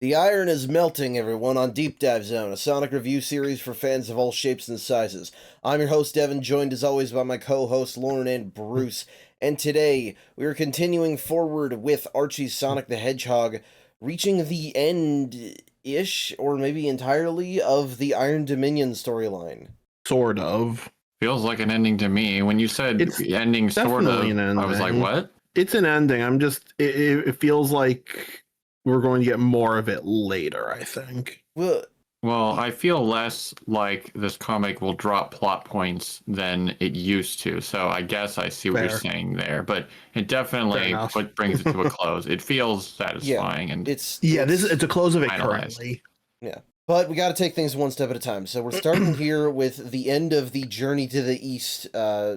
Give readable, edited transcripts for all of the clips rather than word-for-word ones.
The iron is melting, everyone, on Deep Dive Zone, a Sonic review series for fans of all shapes and sizes. I'm your host, Devin, joined as always by my co-hosts, Lauren and Bruce. And today, we are continuing forward with Archie's Sonic the Hedgehog, reaching the end-ish, or maybe entirely, of the Iron Dominion storyline. Sort of. Feels like an ending to me. When you said It's ending, sort of, definitely an ending. I was like, what? It's an ending. It feels like we're going to get more of it later, I think. Well, I feel less like this comic will drop plot points than it used to. So I guess I see what you're saying there, but it definitely brings it to a close. It feels satisfying, and it's a close of it currently. Yeah. But we got to take things one step at a time. So we're starting here with the end of the Journey to the East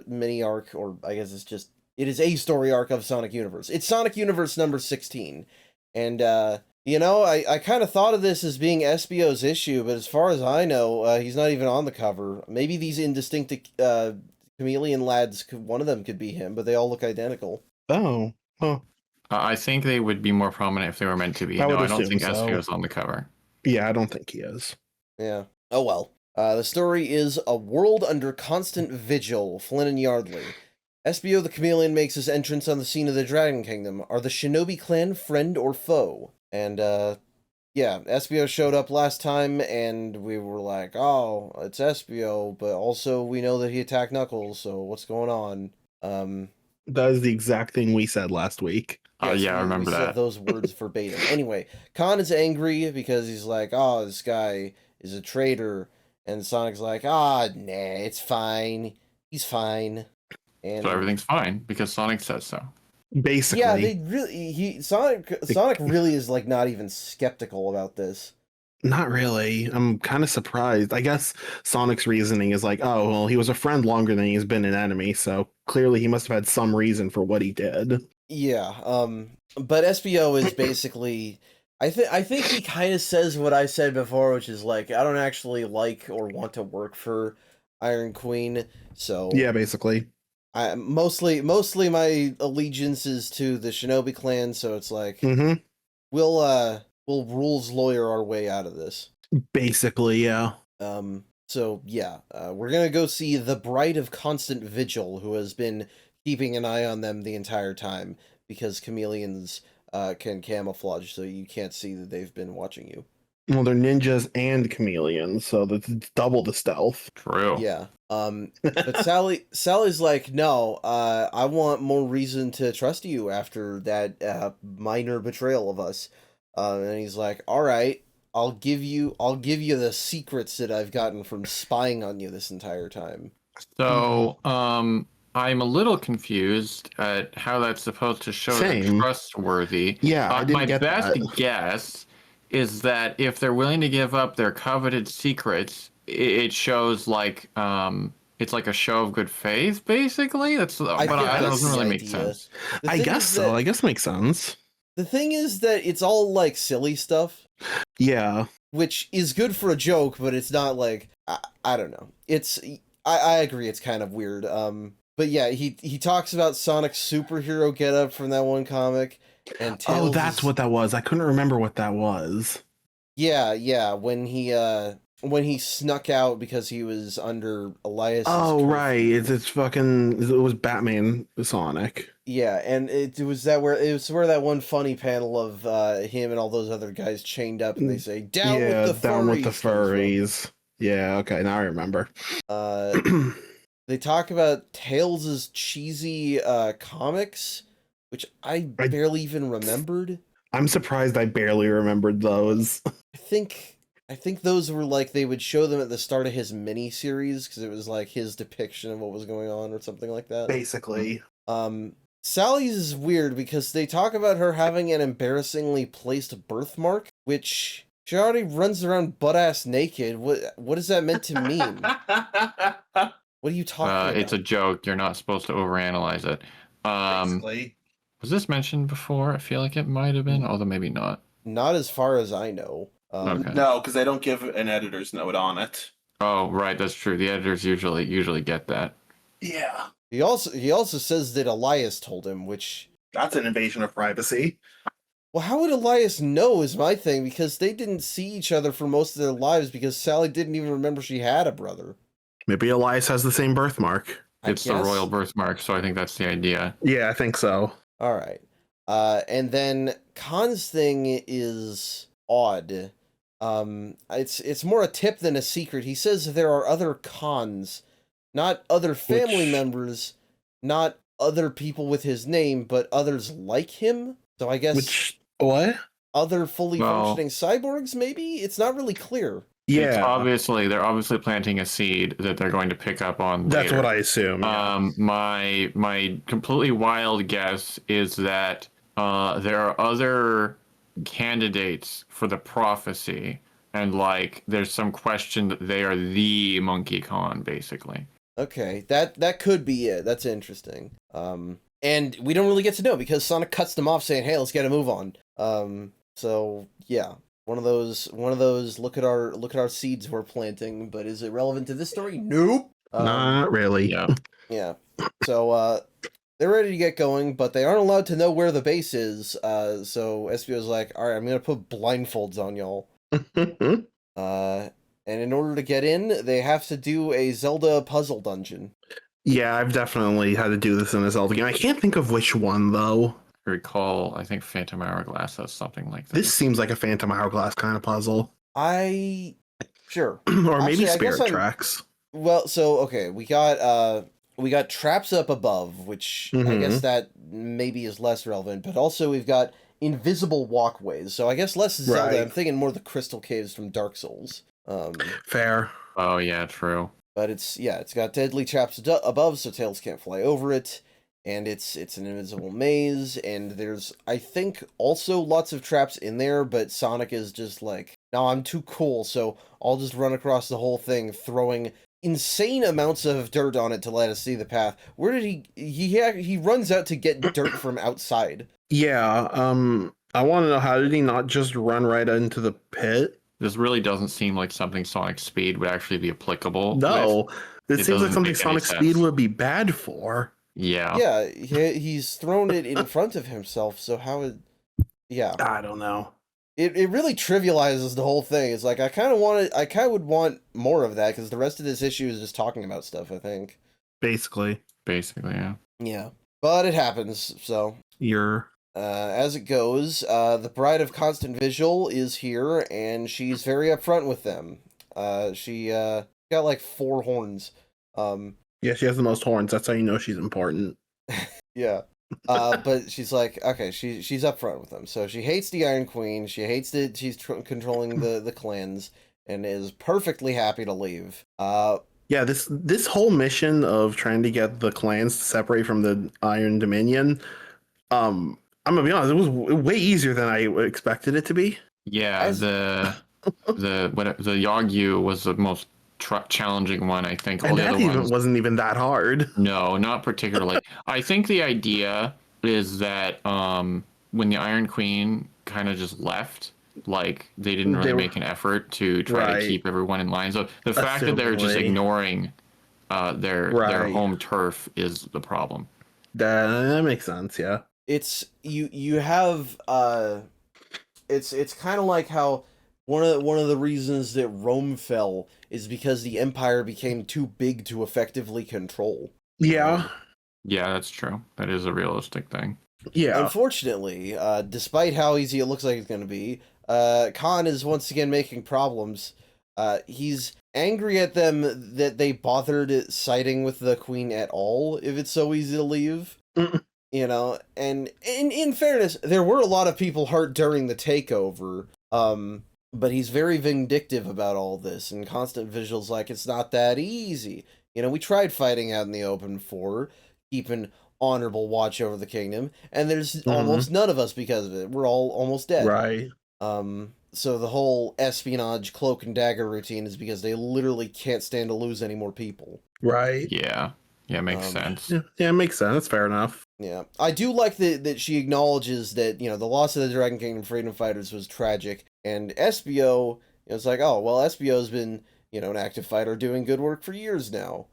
mini arc, or I guess it is a story arc of Sonic Universe. It's Sonic Universe number 16. And, I kind of thought of this as being SBO's issue, but as far as I know, he's not even on the cover. Maybe these indistinct chameleon lads, one of them could be him, but they all look identical. Oh. Huh. I think they would be more prominent if they were meant to be. No, I don't think SBO's on the cover. Yeah, I don't think he is. Yeah. Oh, well. The story is A World Under Constant Vigil, Flynn and Yardley. SBO the Chameleon makes his entrance on the scene of the Dragon Kingdom. Are the Shinobi clan friend or foe? And, SBO showed up last time, and we were like, oh, it's SBO, but also we know that he attacked Knuckles, so what's going on? That is the exact thing we said last week. Oh, yeah, I remember that. Said those words verbatim. Anyway, Khan is angry because he's like, oh, this guy is a traitor. And Sonic's like, nah, it's fine. He's fine. And so everything's fine because Sonic says so. Basically. Yeah, Sonic really is like not even skeptical about this. Not really. I'm kind of surprised. I guess Sonic's reasoning is like, oh, well, he was a friend longer than he's been an enemy, so clearly he must have had some reason for what he did. Yeah, but SBO is basically, I think he kind of says what I said before, which is like, I don't actually like or want to work for Iron Queen, so... Yeah, basically. Mostly my allegiance is to the Shinobi clan, so it's like, we'll rules lawyer our way out of this. Basically, yeah. So yeah, we're gonna go see the Bride of Constant Vigil, who has been keeping an eye on them the entire time, because chameleons can camouflage, so you can't see that they've been watching you. Well, they're ninjas and chameleons, so that's double the stealth. True. Yeah. But Sally's like, no, I want more reason to trust you after that minor betrayal of us. And he's like, all right, I'll give you the secrets that I've gotten from spying on you this entire time. So, I'm a little confused at how that's supposed to show they're trustworthy. Yeah, I didn't get that. My best guess is that if they're willing to give up their coveted secrets, it shows like it's like a show of good faith, basically. That doesn't really make sense. I guess so. I guess it makes sense. The thing is that it's all like silly stuff. Yeah. Which is good for a joke, but it's not like I don't know. I agree it's kind of weird. But yeah, he talks about Sonic's superhero getup from that one comic. And Tails that's what that was. I couldn't remember what that was. Yeah, when he snuck out because he was under Elias. Oh, right. It was Batman Sonic. Yeah, and it was where that one funny panel of him and all those other guys chained up, and they say, down with the furries. Yeah, okay, now I remember. They talk about Tails' cheesy comics, which I barely even remembered. I'm surprised I barely remembered those. I think those were like, they would show them at the start of his mini-series, because it was like his depiction of what was going on or something like that. Basically. Sally's is weird because they talk about her having an embarrassingly placed birthmark, which she already runs around butt-ass naked. What is that meant to mean? What are you talking about? It's a joke. You're not supposed to overanalyze it. Basically. Was this mentioned before? I feel like it might have been, although maybe not. Not as far as I know. Okay. No, because they don't give an editor's note on it. Oh, right, that's true. The editors usually get that. Yeah. He also says that Elias told him, which... That's an invasion of privacy. Well, how would Elias know is my thing, because they didn't see each other for most of their lives because Sally didn't even remember she had a brother. Maybe Elias has the same birthmark. It's the royal birthmark, so I think that's the idea. Yeah, I think so. All right. And then Khan's thing is odd. It's more a tip than a secret. He says there are other Khans, not other family members, not other people with his name, but others like him. So I guess what? Other fully functioning cyborgs, maybe? It's not really clear. Yeah. They're obviously planting a seed that they're going to pick up on later. That's what I assume. Yeah. My completely wild guess is that there are other candidates for the prophecy, and like there's some question that they are the Monkey Khan, basically. Okay, that could be it. That's interesting. And we don't really get to know because Sonic cuts them off saying, "Hey, let's get a move on." So yeah, one of those. Look at our seeds we're planting, but is it relevant to this story? Nope. Not really. Yeah. Yeah. So they're ready to get going, but they aren't allowed to know where the base is. So SBO's like, "All right, I'm gonna put blindfolds on y'all." And in order to get in, they have to do a Zelda puzzle dungeon. Yeah, I've definitely had to do this in a Zelda game. I can't think of which one, though. I recall, I think Phantom Hourglass has something like that. This seems like a Phantom Hourglass kind of puzzle. Sure. Or maybe Spirit Tracks. Well, so, okay, we got traps up above, which I guess that maybe is less relevant, but also we've got invisible walkways, so I guess less Zelda. Right. I'm thinking more the Crystal Caves from Dark Souls. Fair. Oh, yeah, true. But it's got deadly traps above, so Tails can't fly over it, and it's an invisible maze, and there's, I think, also lots of traps in there, but Sonic is just like, no, I'm too cool, so I'll just run across the whole thing, throwing insane amounts of dirt on it to let us see the path. Where did he runs out to get dirt from outside. Yeah, I want to know, how did he not just run right into the pit? This really doesn't seem like something Sonic Speed would actually be applicable. No, it seems like something Sonic Speed would be bad for. Yeah. Yeah, he's thrown it in front of himself, so how would... Yeah. I don't know. It really trivializes the whole thing. It's like, I kind of would want more of that, because the rest of this issue is just talking about stuff, I think. Basically, yeah. Yeah. But it happens, so... as it goes, the Bride of Constant Visual is here, and she's very upfront with them. She got like 4 horns. Yeah, she has the most horns. That's how you know she's important. Yeah. But she's like, okay, she's upfront with them. So she hates the Iron Queen. She hates that she's controlling the clans, and is perfectly happy to leave. Yeah, this whole mission of trying to get the clans to separate from the Iron Dominion, I'm gonna be honest, it was way easier than I expected it to be. Yeah, the Yagyu was the most challenging one, I think. And that wasn't even that hard. No, not particularly. I think the idea is that when the Iron Queen kind of just left, like they didn't really make an effort to try to keep everyone in line. So the fact that they're just ignoring their home turf is the problem. That makes sense. Yeah. It's you have it's kind of like how one of the reasons that Rome fell is because the Empire became too big to effectively control. Yeah. Yeah, that's true. That is a realistic thing. Yeah. Unfortunately, despite how easy it looks like it's going to be, Khan is once again making problems. He's angry at them that they bothered siding with the Queen at all if it's so easy to leave. You know, and in fairness, there were a lot of people hurt during the takeover, but he's very vindictive about all this, and Constant Visual's like, it's not that easy. You know, we tried fighting out in the open for keeping honorable watch over the kingdom, and there's almost none of us because of it. We're all almost dead. Right. So the whole espionage cloak and dagger routine is because they literally can't stand to lose any more people. Right. Yeah. Yeah, makes sense. Yeah, it makes sense. That's fair enough. Yeah. I do like that she acknowledges that, you know, the loss of the Dragon Kingdom Freedom Fighters was tragic, and SBO, it's like, oh, well, SBO's been, you know, an active fighter doing good work for years now.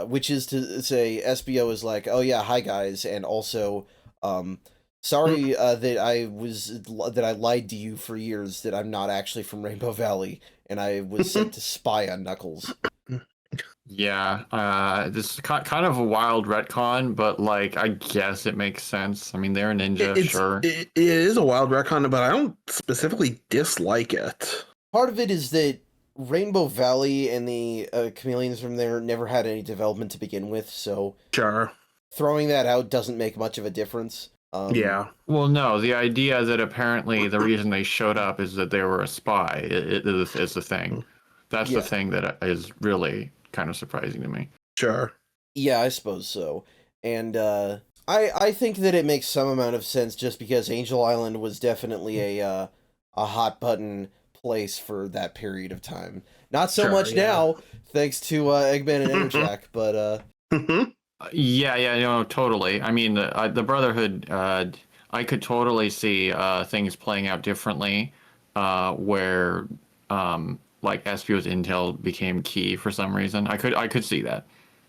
Which is to say, SBO is like, oh yeah, hi guys, and also, sorry that I lied to you for years that I'm not actually from Rainbow Valley, and I was sent to spy on Knuckles. Yeah, this is kind of a wild retcon, but like I guess it makes sense. I mean, they're a ninja, sure. It is a wild retcon, but I don't specifically dislike it. Part of it is that Rainbow Valley and the chameleons from there never had any development to begin with, so Sure. throwing that out doesn't make much of a difference. Yeah. Well, no, the idea that apparently the reason they showed up is that they were a spy is the thing. That's the thing that is really kind of surprising to me. Sure. Yeah, I suppose so. And I think that it makes some amount of sense just because Angel Island was definitely a hot button place for that period of time. Not so much now, thanks to Eggman and Enerjack, but Yeah, no, totally. I mean, the Brotherhood, I could totally see things playing out differently, where like SPO's intel became key for some reason. I could see that.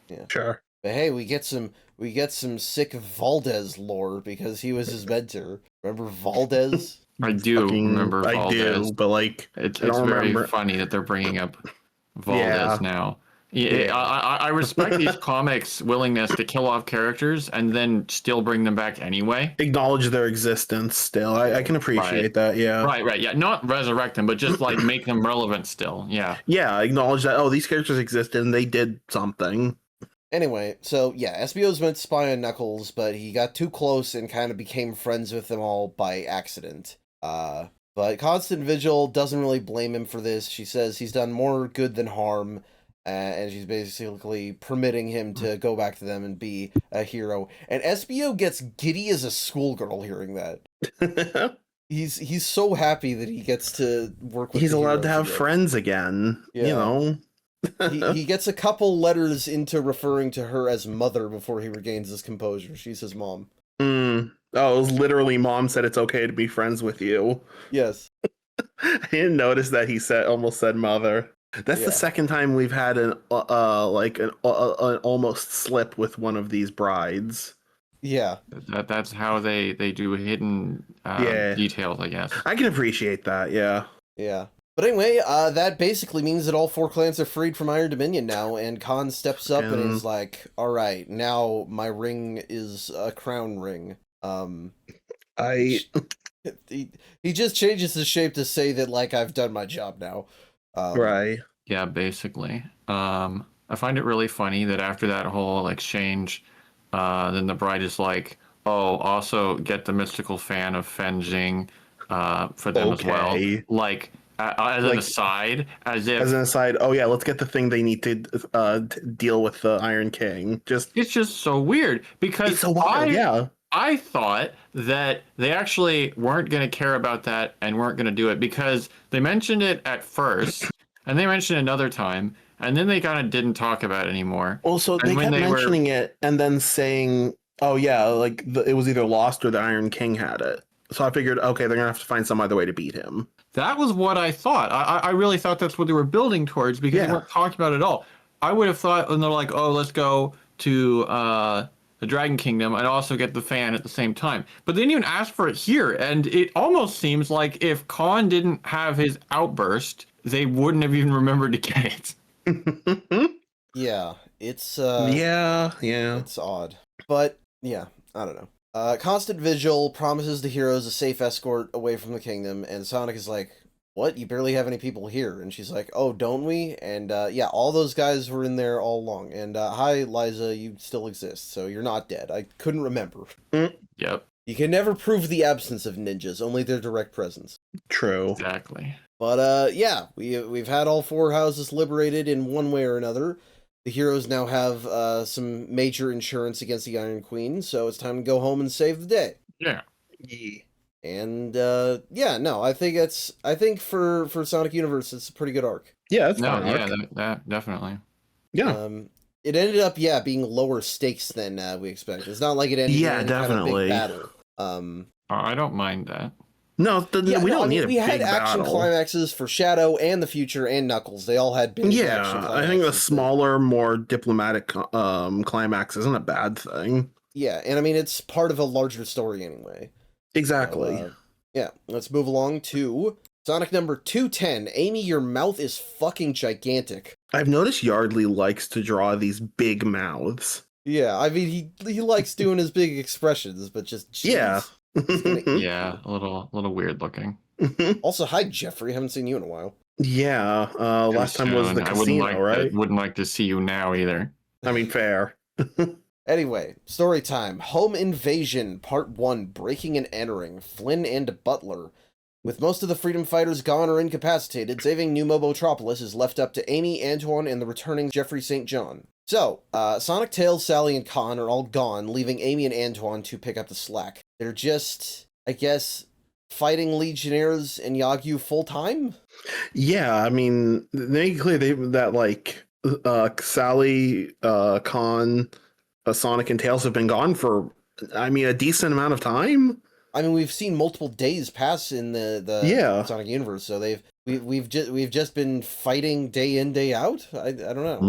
Yeah. Sure. But hey, we get some sick Valdez lore because he was his mentor. Remember Valdez? I do remember Valdez. I do, but like it's very funny that they're bringing up Valdez now. Yeah, I respect these comics' willingness to kill off characters and then still bring them back anyway. Acknowledge their existence still. I can appreciate that, yeah. Right, yeah. Not resurrect them, but just like make them relevant still, yeah. Yeah, acknowledge that, oh, these characters existed and they did something. Anyway, so yeah, SBO's meant to spy on Knuckles, but he got too close and kind of became friends with them all by accident. But Constant Vigil doesn't really blame him for this. She says he's done more good than harm. And she's basically permitting him to go back to them and be a hero. And SBO gets giddy as a schoolgirl hearing that. He's so happy that he gets to work with. He's allowed to have friends again. Yeah. You know, he gets a couple letters into referring to her as mother before he regains his composure. She's his mom. Oh, it was literally mom said it's okay to be friends with you. Yes. I didn't notice that he almost said mother. That's the second time we've had an almost slip with one of these brides. Yeah, that's how they do hidden details, I guess. I can appreciate that. Yeah. But anyway, that basically means that all 4 clans are freed from Iron Dominion now, and Khan steps up and is like, "All right, now my ring is a crown ring." He just changes the shape to say that like I've done my job now. Right. Yeah, basically. I find it really funny that after that whole exchange, then the bride is like, "Oh, also get the mystical fan of Fenjing for them as well." Like as an aside, as an aside. Oh yeah, let's get the thing they need to deal with the Iron King. It's just so weird because it's so wild, I thought that they actually weren't going to care about that and weren't going to do it because they mentioned it at first and they mentioned it another time and then they kind of didn't talk about it anymore. Well, so they kept mentioning it and then saying, "Oh yeah, like it was either lost or the Iron King had it." So I figured, okay, they're gonna have to find some other way to beat him. That was what I thought. I really thought that's what they were building towards because they weren't talking about it at all. I would have thought, and they're like, "Oh, let's go to the Dragon Kingdom and also get the fan at the same time." But they didn't even ask for it here, and it almost seems like if Khan didn't have his outburst, they wouldn't have even remembered to get it. Yeah, it's it's odd, but yeah, I don't know. Constant Vigil promises the heroes a safe escort away from the kingdom, and Sonic is like, "What? You barely have any people here." And she's like, "Oh, don't we?" And yeah, all those guys were in there all along. And hi, Liza, you still exist, so you're not dead. I couldn't remember. Yep. You can never prove the absence of ninjas, only their direct presence. True. Exactly. But yeah, we've had all 4 houses liberated in one way or another. The heroes now have some major insurance against the Iron Queen, so it's time to go home and save the day. Yeah. And I think for Sonic Universe, it's a pretty good arc. Yeah, that's that definitely. Yeah. It ended up being lower stakes than we expected. It's not like it ended in definitely. kind of big battle. I don't mind that. No, we don't need a big battle. We had action climaxes for Shadow and the Future and Knuckles. They all had big action climaxes. I think the smaller, more diplomatic climax isn't a bad thing. Yeah, and I mean, it's part of a larger story anyway. Exactly. So, yeah, let's move along to Sonic number 210. Amy, your mouth is fucking gigantic. I've noticed Yardley likes to draw these big mouths. Yeah, I mean, he likes doing his big expressions, but just, geez. Yeah. Yeah, a little weird looking. Also, hi, Jeffrey. Haven't seen you in a while. Yeah, last time was the I casino, right? wouldn't like to see you now either. I mean, fair. Anyway, story time. Home Invasion, Part 1, Breaking and Entering, Flynn and Butler. With most of the freedom fighters gone or incapacitated, saving New Mobotropolis is left up to Amy, Antoine, and the returning Jeffrey St. John. So, Sonic, Tails, Sally, and Khan are all gone, leaving Amy and Antoine to pick up the slack. They're just, I guess, fighting Legionnaires and Yagyu full-time? Yeah, I mean, they make it clear that, like, Sally, Khan, Sonic, and Tails have been gone for, I mean, a decent amount of time. I mean, we've seen multiple days pass in the Sonic universe, so we've just been fighting day in, day out. I don't know.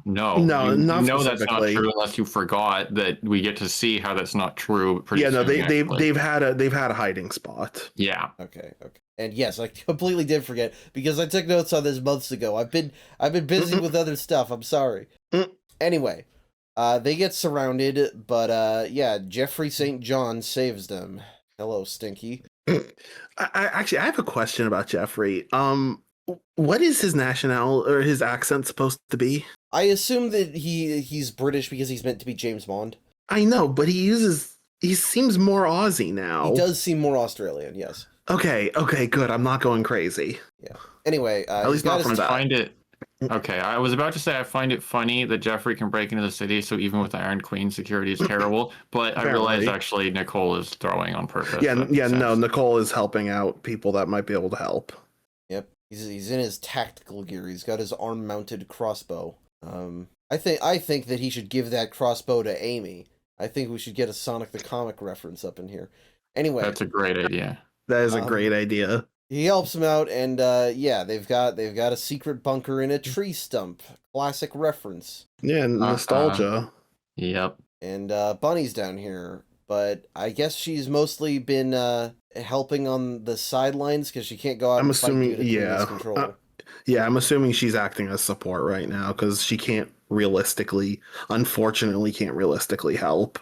No, not that's not true unless you forgot that we get to see how that's not true. Pretty soon, they've had a hiding spot. Yeah. Okay. And yes, I completely did forget because I took notes on this months ago. I've been busy with other stuff. I'm sorry. Anyway, they get surrounded, but yeah, Jeffrey St. John saves them. Hello, Stinky. I have a question about Jeffrey. What is his nationality or his accent supposed to be? I assume that he's British because he's meant to be James Bond. I know, but he seems more Aussie now. He does seem more Australian, yes. Okay, good. I'm not going crazy. Yeah. Anyway, at least not from that. Find it. Okay, I was about to say I find it funny that Jeffrey can break into the city, so even with the Iron Queen, security is terrible. But I realize actually Nicole is throwing on purpose. No, Nicole is helping out people that might be able to help. Yep, he's in his tactical gear. He's got his arm-mounted crossbow. I think that he should give that crossbow to Amy. I think we should get a Sonic the Comic reference up in here. Anyway, that's a great idea. That is a great idea. He helps him out, and yeah, they've got a secret bunker in a tree stump. Classic reference. Yeah, nostalgia. Yep. And Bunny's down here, but I guess she's mostly been helping on the sidelines because she can't go out. I'm assuming, control. Yeah, I'm assuming she's acting as support right now because she unfortunately can't realistically help.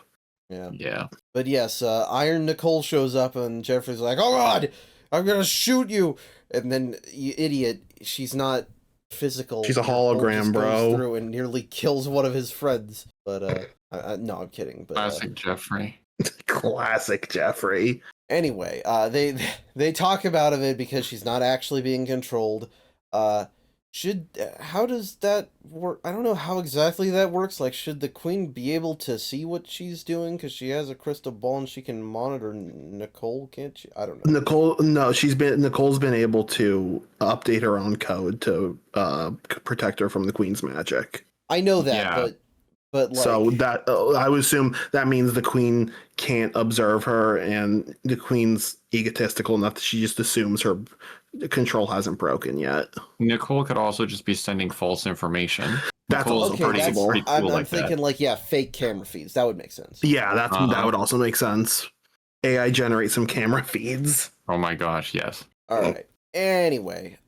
Yeah. But yes, Iron Nicole shows up, and Jeffrey's like, "Oh God, I'm gonna shoot you!" And then, you idiot, she's not physical. She's a hologram, bro. Goes through and nearly kills one of his friends. But no, I'm kidding. But classic Jeffrey. Classic Jeffrey. Anyway, they talk about it because she's not actually being controlled. How does that work? I don't know how exactly that works. Like, should the queen be able to see what she's doing because she has a crystal ball and she can monitor Nicole? Can't she? I don't know. Nicole's been able to update her own code to protect her from the queen's magic. I know that, but like, so that I would assume that means the queen can't observe her, and the queen's egotistical enough that she just assumes her control hasn't broken yet. Nicole could also just be sending false information. That's also pretty cool. I'm thinking fake camera feeds. That would make sense. Yeah, that would also make sense. AI generate some camera feeds. Oh my gosh, yes. All right. Anyway,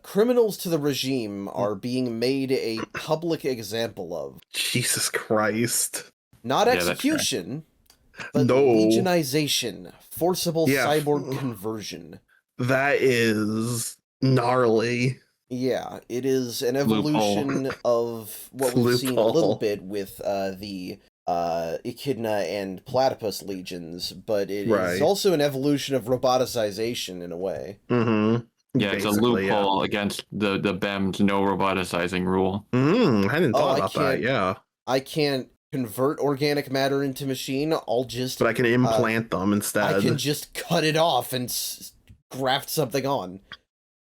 criminals to the regime are being made a public example of. Jesus Christ. Not execution, but legionization, forcible cyborg conversion. That is gnarly. Yeah, it is an evolution of what we've seen a little bit with the Echidna and Platypus legions, but it is also an evolution of roboticization in a way. Mm-hmm. Yeah, it's a loophole against the BEM's no roboticizing rule. I hadn't thought about that, yeah. I can't convert organic matter into machine, But I can implant them instead. I can just cut it off and graft something on.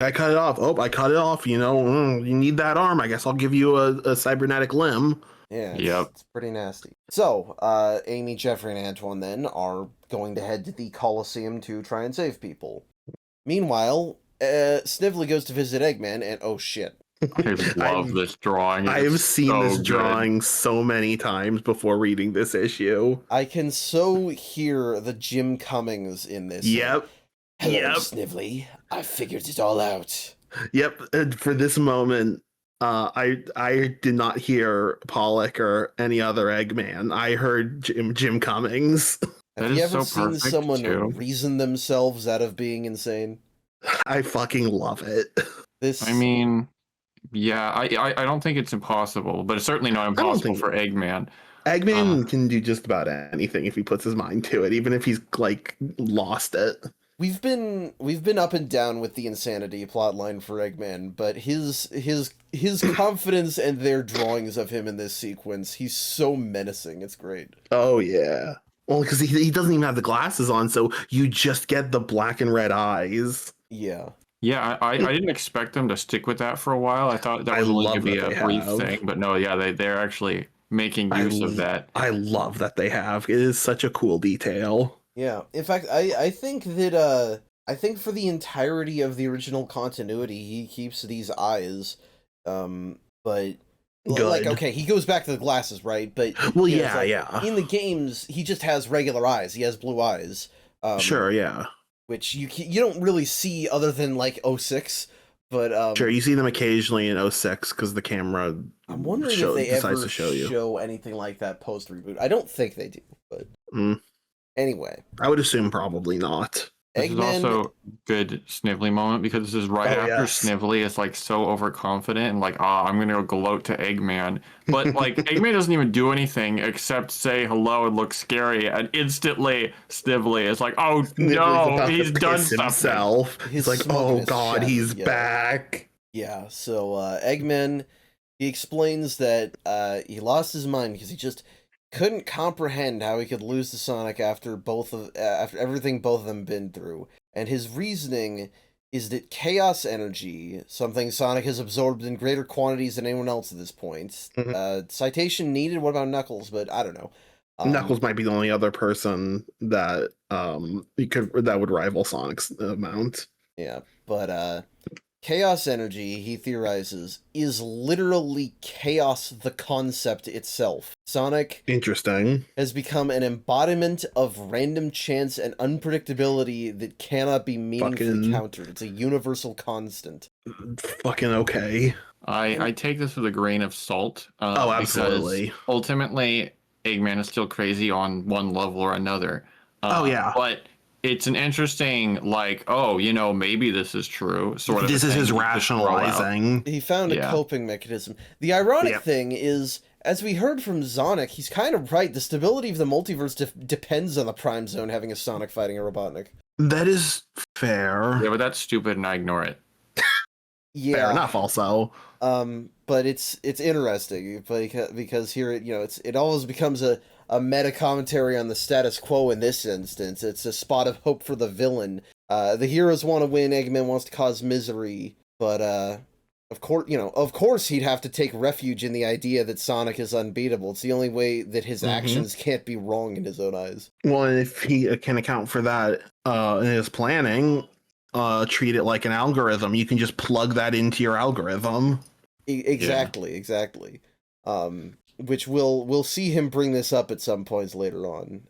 I cut it off. Oh, I cut it off. You need that arm. I guess I'll give you a cybernetic limb. Yeah, it's pretty nasty. So, Amy, Jeffrey, and Antoine then are going to head to the Coliseum to try and save people. Meanwhile, Snively goes to visit Eggman, and oh shit. I love this drawing. I've seen so this good. drawing so many times before reading this issue. I can so hear the Jim Cummings in this. Yep. Hello, Snively. I figured it all out. Yep. And for this moment, I did not hear Pollock or any other Eggman. I heard Jim Cummings. Have you ever seen someone reason themselves out of being insane? I fucking love it. I mean, yeah, I don't think it's impossible, but it's certainly not impossible for Eggman. Eggman can do just about anything if he puts his mind to it, even if he's like lost it. We've been up and down with the insanity plotline for Eggman, but his confidence and their drawings of him in this sequence, he's so menacing. It's great. Oh yeah. Well, because he doesn't even have the glasses on, so you just get the black and red eyes. Yeah. Yeah, I didn't expect them to stick with that for a while. I thought that was only going to be a brief thing, but no, yeah, they're actually making use of that. I love that they have. It is such a cool detail. Yeah. In fact, I think that I think for the entirety of the original continuity, he keeps these eyes, but. Good. Like, okay, he goes back to the glasses, right? But well, yeah, yeah. In the games, he just has regular eyes. He has blue eyes. Sure, yeah. Which you don't really see other than like 06, but sure, you see them occasionally in 06 because the camera. I'm wondering if they ever show anything like that post reboot. I don't think they do, but anyway, I would assume probably not. This is also a good Snively moment because this is right after Snively is like so overconfident and like, I'm gonna go gloat to Eggman. But like Eggman doesn't even do anything except say hello and look scary, and instantly Snively is like, oh no, he's done something. Himself. He's like, oh god, he's back. Yeah, so Eggman, he explains that he lost his mind because he just couldn't comprehend how he could lose to Sonic after everything both of them been through. And his reasoning is that chaos energy, something Sonic has absorbed in greater quantities than anyone else at this point. Citation needed. What about Knuckles? But I don't know. Knuckles might be the only other person that that would rival Sonic's amount. Yeah, but chaos energy, he theorizes, is literally chaos the concept itself. Sonic has become an embodiment of random chance and unpredictability that cannot be meaningfully countered. It's a universal constant. Fucking okay. I take this with a grain of salt. Oh, absolutely. Ultimately, Eggman is still crazy on one level or another. Oh, yeah. But it's an interesting, like, oh, maybe this is true. Sort of. This is his rationalizing. He found a coping mechanism. The ironic thing is, as we heard from Sonic, he's kind of right. The stability of the multiverse depends on the Prime Zone having a Sonic fighting a Robotnik. That is fair. Yeah, but that's stupid, and I ignore it. Yeah, fair enough. Also, but it's interesting because here it always becomes a meta commentary on the status quo in this instance. It's a spot of hope for the villain. The heroes want to win, Eggman wants to cause misery, but of course he'd have to take refuge in the idea that Sonic is unbeatable. It's the only way that his actions can't be wrong in his own eyes. Well, and if he can account for that in his planning, treat it like an algorithm. You can just plug that into your algorithm. Exactly. Which we'll see him bring this up at some points later on.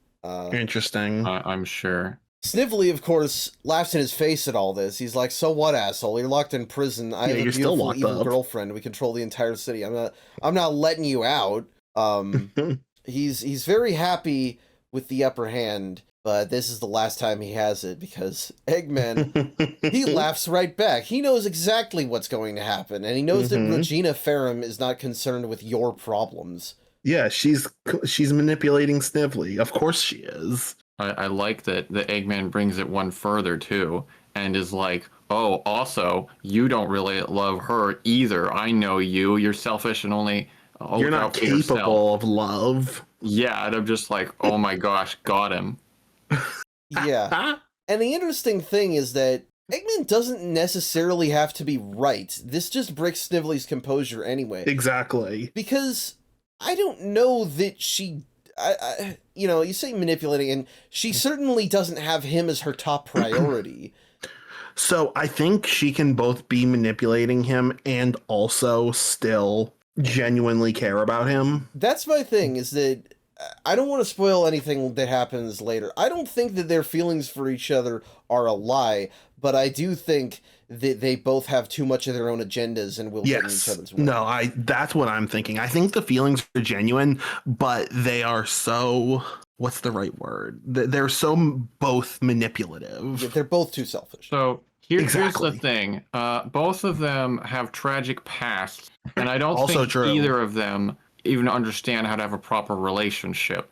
Interesting. I'm sure. Snively, of course, laughs in his face at all this. He's like, "So what, asshole? You're locked in prison. I have a beautiful, evil girlfriend. We control the entire city. I'm not letting you out." He's very happy with the upper hand, but this is the last time he has it because Eggman, he laughs right back. He knows exactly what's going to happen, and he knows that Regina Ferrum is not concerned with your problems. Yeah, she's manipulating Snively. Of course she is. I like that the Eggman brings it one further too, and is like, oh, also, you don't really love her either. I know you. You're selfish and only you're not capable of love. Yeah, and I'm just like, oh my gosh, got him. Yeah. And the interesting thing is that Eggman doesn't necessarily have to be right. This just breaks Snively's composure anyway. Exactly. Because I don't know that she... you say manipulating, and she certainly doesn't have him as her top priority. So I think she can both be manipulating him and also still genuinely care about him. That's my thing, is that I don't want to spoil anything that happens later. I don't think that their feelings for each other are a lie, but I do think that they both have too much of their own agendas and will get in each other's way. No, that's what I'm thinking. I think the feelings are genuine, but they are so, what's the right word? They're so both manipulative. Yeah, they're both too selfish. So here's the thing. Both of them have tragic pasts, and I don't Also think true. either of them even understand how to have a proper relationship.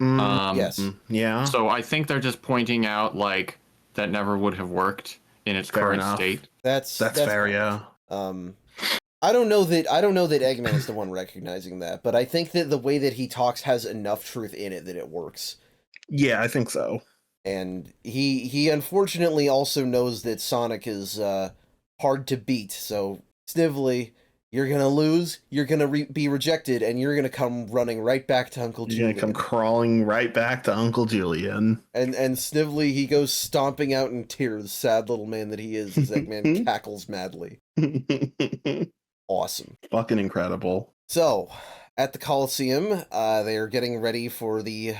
Yes. Yeah. So I think they're just pointing out like that never would have worked in its Fair current enough. state. That's fair, yeah. I don't know that Eggman is the one recognizing that, but I think that the way that he talks has enough truth in it that it works. Yeah, I think so. And he unfortunately also knows that Sonic is hard to beat. So Snively, you're gonna lose, you're gonna be rejected, and you're gonna come running right back to Uncle Julian. You're gonna come crawling right back to Uncle Julian. And Snively, he goes stomping out in tears, sad little man that he is, as Eggman cackles madly. Awesome. Fucking incredible. So, at the Coliseum, they are getting ready for the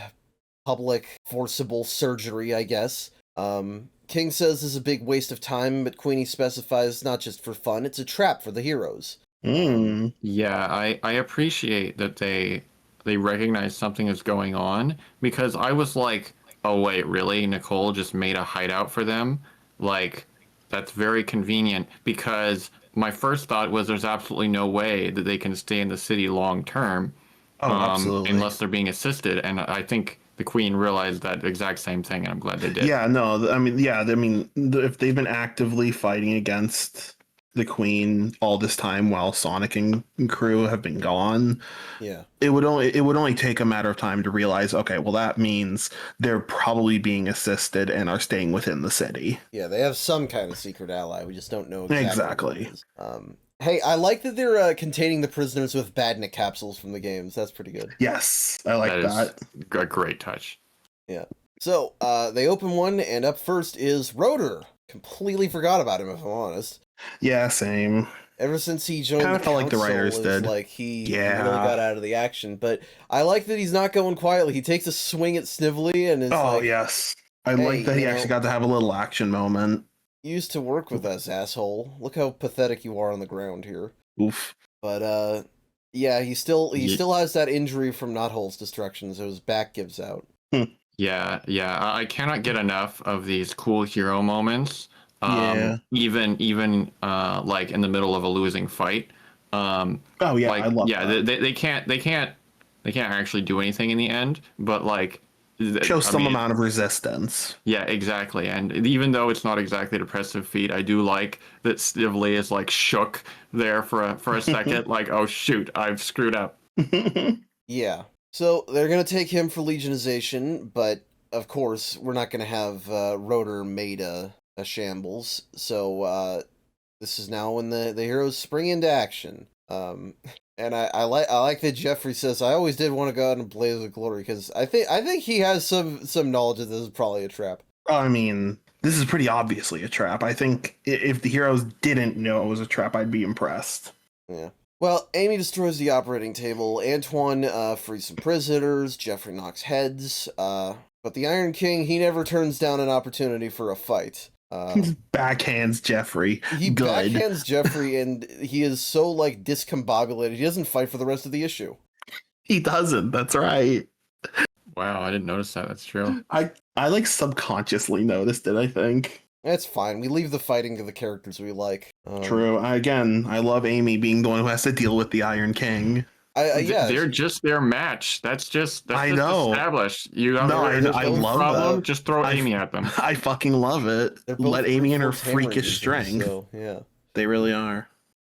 public forcible surgery, I guess. King says this is a big waste of time, but Queenie specifies not just for fun, it's a trap for the heroes. Yeah, I appreciate that they recognize something is going on, because I was like, oh wait, really? Nicole just made a hideout for them? Like, that's very convenient, because my first thought was there's absolutely no way that they can stay in the city long term. Absolutely. Unless they're being assisted, and I think the Queen realized that exact same thing, and I'm glad they did. Yeah, no, I mean, if they've been actively fighting against the Queen all this time while Sonic and crew have been gone, yeah, it would only take a matter of time to realize, okay, well, that means they're probably being assisted and are staying within the city. Yeah, they have some kind of secret ally. We just don't know exactly. What it is. Hey, I like that they're containing the prisoners with badnik capsules from the games. That's pretty good. Yes, I like that. A great touch. Yeah. So, they open one, and up first is Rotor. Completely forgot about him, if I'm honest. Yeah, same. Ever since he joined kind the of felt like the writers did. Like he really got out of the action. But I like that he's not going quietly. He takes a swing at Snively and is yes. I like that he actually got to have a little action moment. You used to work with us, asshole. Look how pathetic you are on the ground here. Oof. But yeah, he still has that injury from Knothole's destruction, so his back gives out. Yeah. I cannot get enough of these cool hero moments. Even like in the middle of a losing fight. I love that. They can't actually do anything in the end, but like show some amount of resistance. Yeah, exactly. And even though it's not exactly a depressive feat, I do like that Snively is like shook there for a second, like, oh shoot, I've screwed up. Yeah. So they're gonna take him for legionization, but of course we're not gonna have Rotor made a shambles. So this is now when the heroes spring into action. And I like that Jeffrey says, I always did want to go out and blaze of glory, because I think he has some knowledge that this is probably a trap. I mean, this is pretty obviously a trap. I think if the heroes didn't know it was a trap, I'd be impressed. Yeah. Well, Amy destroys the operating table. Antoine frees some prisoners. Jeffrey knocks heads. But the Iron King, he never turns down an opportunity for a fight. He backhands Jeffrey. Backhands Jeffrey, and he is so like discombobulated. He doesn't fight for the rest of the issue. He doesn't. That's right. Wow, I didn't notice that. That's true. I like subconsciously noticed it, I think. That's fine. We leave the fighting to the characters we like. True. I love Amy being the one who has to deal with the Iron King. Yeah, they're just their match. That's just established. You I love problem. That. Just throw Amy at them. I fucking love it. Let Amy in her freakish strength. So, yeah, they really are.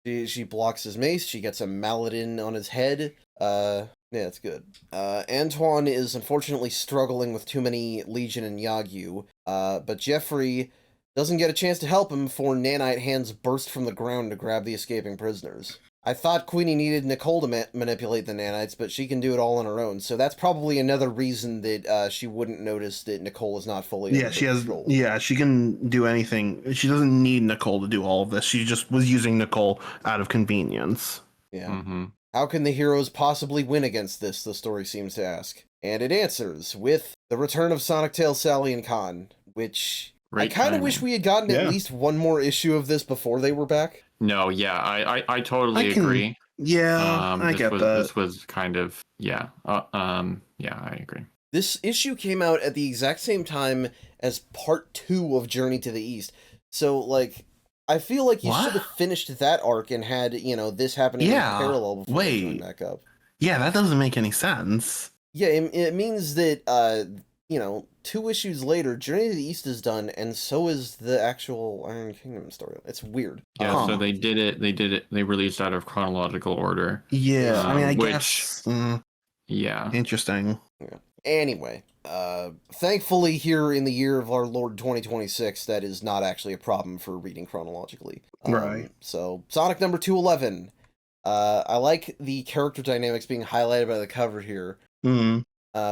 She blocks his mace. She gets a mallet on his head. Yeah, it's good. Antoine is unfortunately struggling with too many Legion and Yagyu. But Jeffrey doesn't get a chance to help him before nanite hands burst from the ground to grab the escaping prisoners. I thought Queenie needed Nicole to manipulate the nanites, but she can do it all on her own. So that's probably another reason that she wouldn't notice that Nicole is not fully under control. Yeah, she can do anything. She doesn't need Nicole to do all of this. She just was using Nicole out of convenience. Yeah. Mm-hmm. How can the heroes possibly win against this, the story seems to ask. And it answers with the return of Sonic, Tails, Sally, and Khan, which I kind of wish we had gotten at least one more issue of this before they were back. No, yeah, I totally agree. Yeah, I get that. This was kind of, yeah, I agree. This issue came out at the exact same time as part 2 of Journey to the East. So, like, I feel like you should have finished that arc and had, this happening in parallel before you join back up. Yeah, that doesn't make any sense. Yeah, it means that, 2 issues later, Journey to the East is done, and so is the actual Iron Kingdom story. It's weird. Yeah, so they did it, they released out of chronological order. Yeah, I mean, I guess. Yeah. Interesting. Yeah. Anyway, thankfully here in the year of our Lord 2026, that is not actually a problem for reading chronologically. Right. So, Sonic number 211. I like the character dynamics being highlighted by the cover here. Mm-hmm.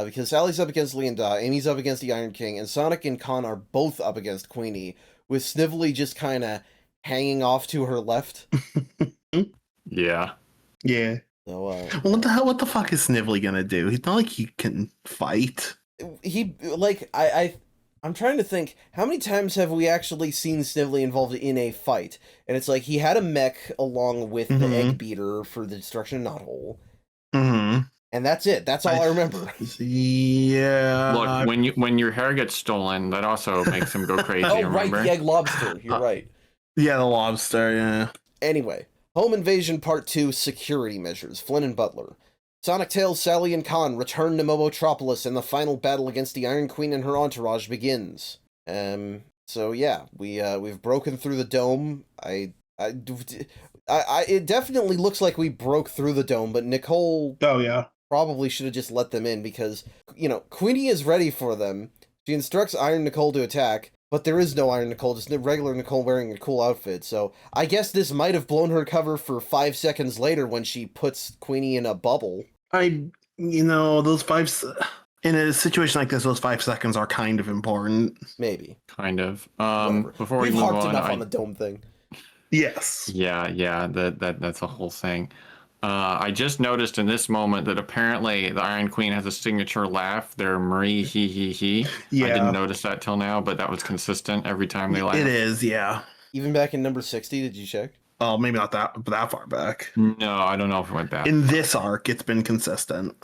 Because Sally's up against Lee and Da, Amy's up against the Iron King, and Sonic and Khan are both up against Queenie, with Snively just kind of hanging off to her left. Yeah. Yeah. So, well, what the fuck is Snively gonna do? He's not like he can fight. I'm trying to think, how many times have we actually seen Snively involved in a fight? And it's like, he had a mech along with the egg beater for the destruction of Knothole. Mm-hmm. And that's it. That's all I remember. Yeah. Look, when your hair gets stolen, that also makes him go crazy. Oh, remember? right, the egg lobster. You're right. Yeah, the lobster, yeah. Anyway, Home Invasion Part 2 Security Measures, Flynn and Butler. Sonic, Tails, Sally, and Khan return to Mobotropolis, and the final battle against the Iron Queen and her entourage begins. So yeah, we've broken through the dome. It definitely looks like we broke through the dome, but Nicole... Oh, yeah. Probably should have just let them in because, Queenie is ready for them. She instructs Iron Nicole to attack, but there is no Iron Nicole, just regular Nicole wearing a cool outfit. So I guess this might have blown her cover for 5 seconds later when she puts Queenie in a bubble. Those 5... In a situation like this, those 5 seconds are kind of important. Maybe. Kind of. Whatever. Before We've we move harped on, enough on the dome thing. Yes. Yeah, that's a whole thing. I just noticed in this moment that apparently the Iron Queen has a signature laugh. They're Marie he. Yeah. I didn't notice that till now, but that was consistent every time they laugh. It is, yeah. Even back in number 60, did you check? Oh, maybe not that far back. No, I don't know if it went that. In this arc, it's been consistent.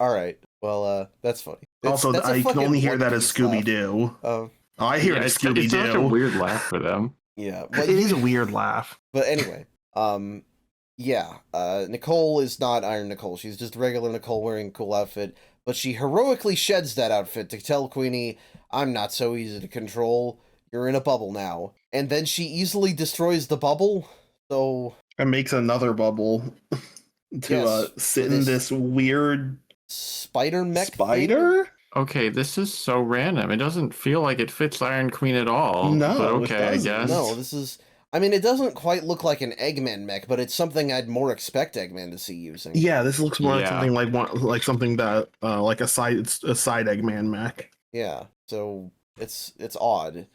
All right. Well, that's funny. Also, I can only hear that as Scooby-Doo. Oh, I hear it as Scooby-Doo. It's such a weird laugh for them. Yeah. It is a weird laugh. But anyway, Nicole is not Iron Nicole. She's just regular Nicole wearing a cool outfit, but she heroically sheds that outfit to tell Queenie, I'm not so easy to control. You're in a bubble now. And then she easily destroys the bubble, so... And makes another bubble to sit in this weird... Spider mech Spider? thing? Okay, this is so random. It doesn't feel like it fits Iron Queen at all. No, but okay, I guess. No, this is... I mean, it doesn't quite look like an Eggman mech, but it's something I'd more expect Eggman to see using. Yeah, this looks more like something like something that like a side Eggman mech. Yeah, so it's odd.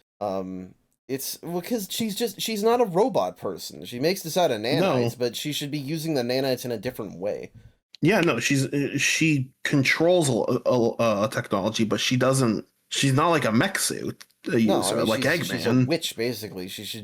It's because she's not a robot person. She makes this out of nanites, but she should be using the nanites in a different way. Yeah, no, she controls a technology, but she doesn't. She's not like a mech suit user, like Eggman. She's a witch, basically. She should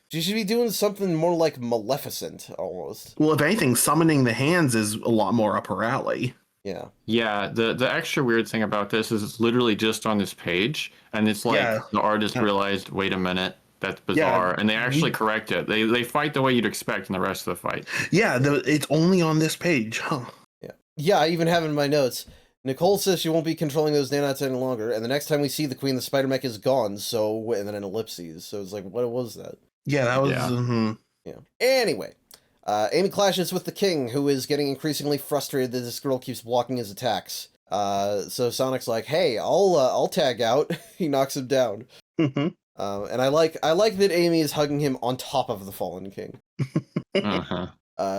she should be doing something more like Maleficent, almost. Well, if anything, summoning the hands is a lot more up her alley. Yeah. Yeah, the extra weird thing about this is it's literally just on this page, and it's like the artist realized, wait a minute, that's bizarre, and they actually correct it. They fight the way you'd expect in the rest of the fight. Yeah, it's only on this page, huh? Yeah, I even have in my notes, Nicole says she won't be controlling those nanites any longer, and the next time we see the Queen, the Spider Mech is gone, so... And then an ellipses, so it's like, what was that? Yeah, that was... Yeah. Anyway, Amy clashes with the King, who is getting increasingly frustrated that this girl keeps blocking his attacks. So Sonic's like, hey, I'll tag out. He knocks him down. Mm-hmm. And I like that Amy is hugging him on top of the Fallen King.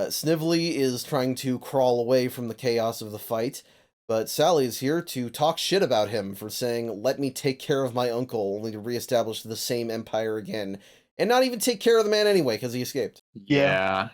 Snively is trying to crawl away from the chaos of the fight, but Sally is here to talk shit about him for saying, "Let me take care of my uncle," only to reestablish the same empire again, and not even take care of the man anyway, because he escaped. Yeah.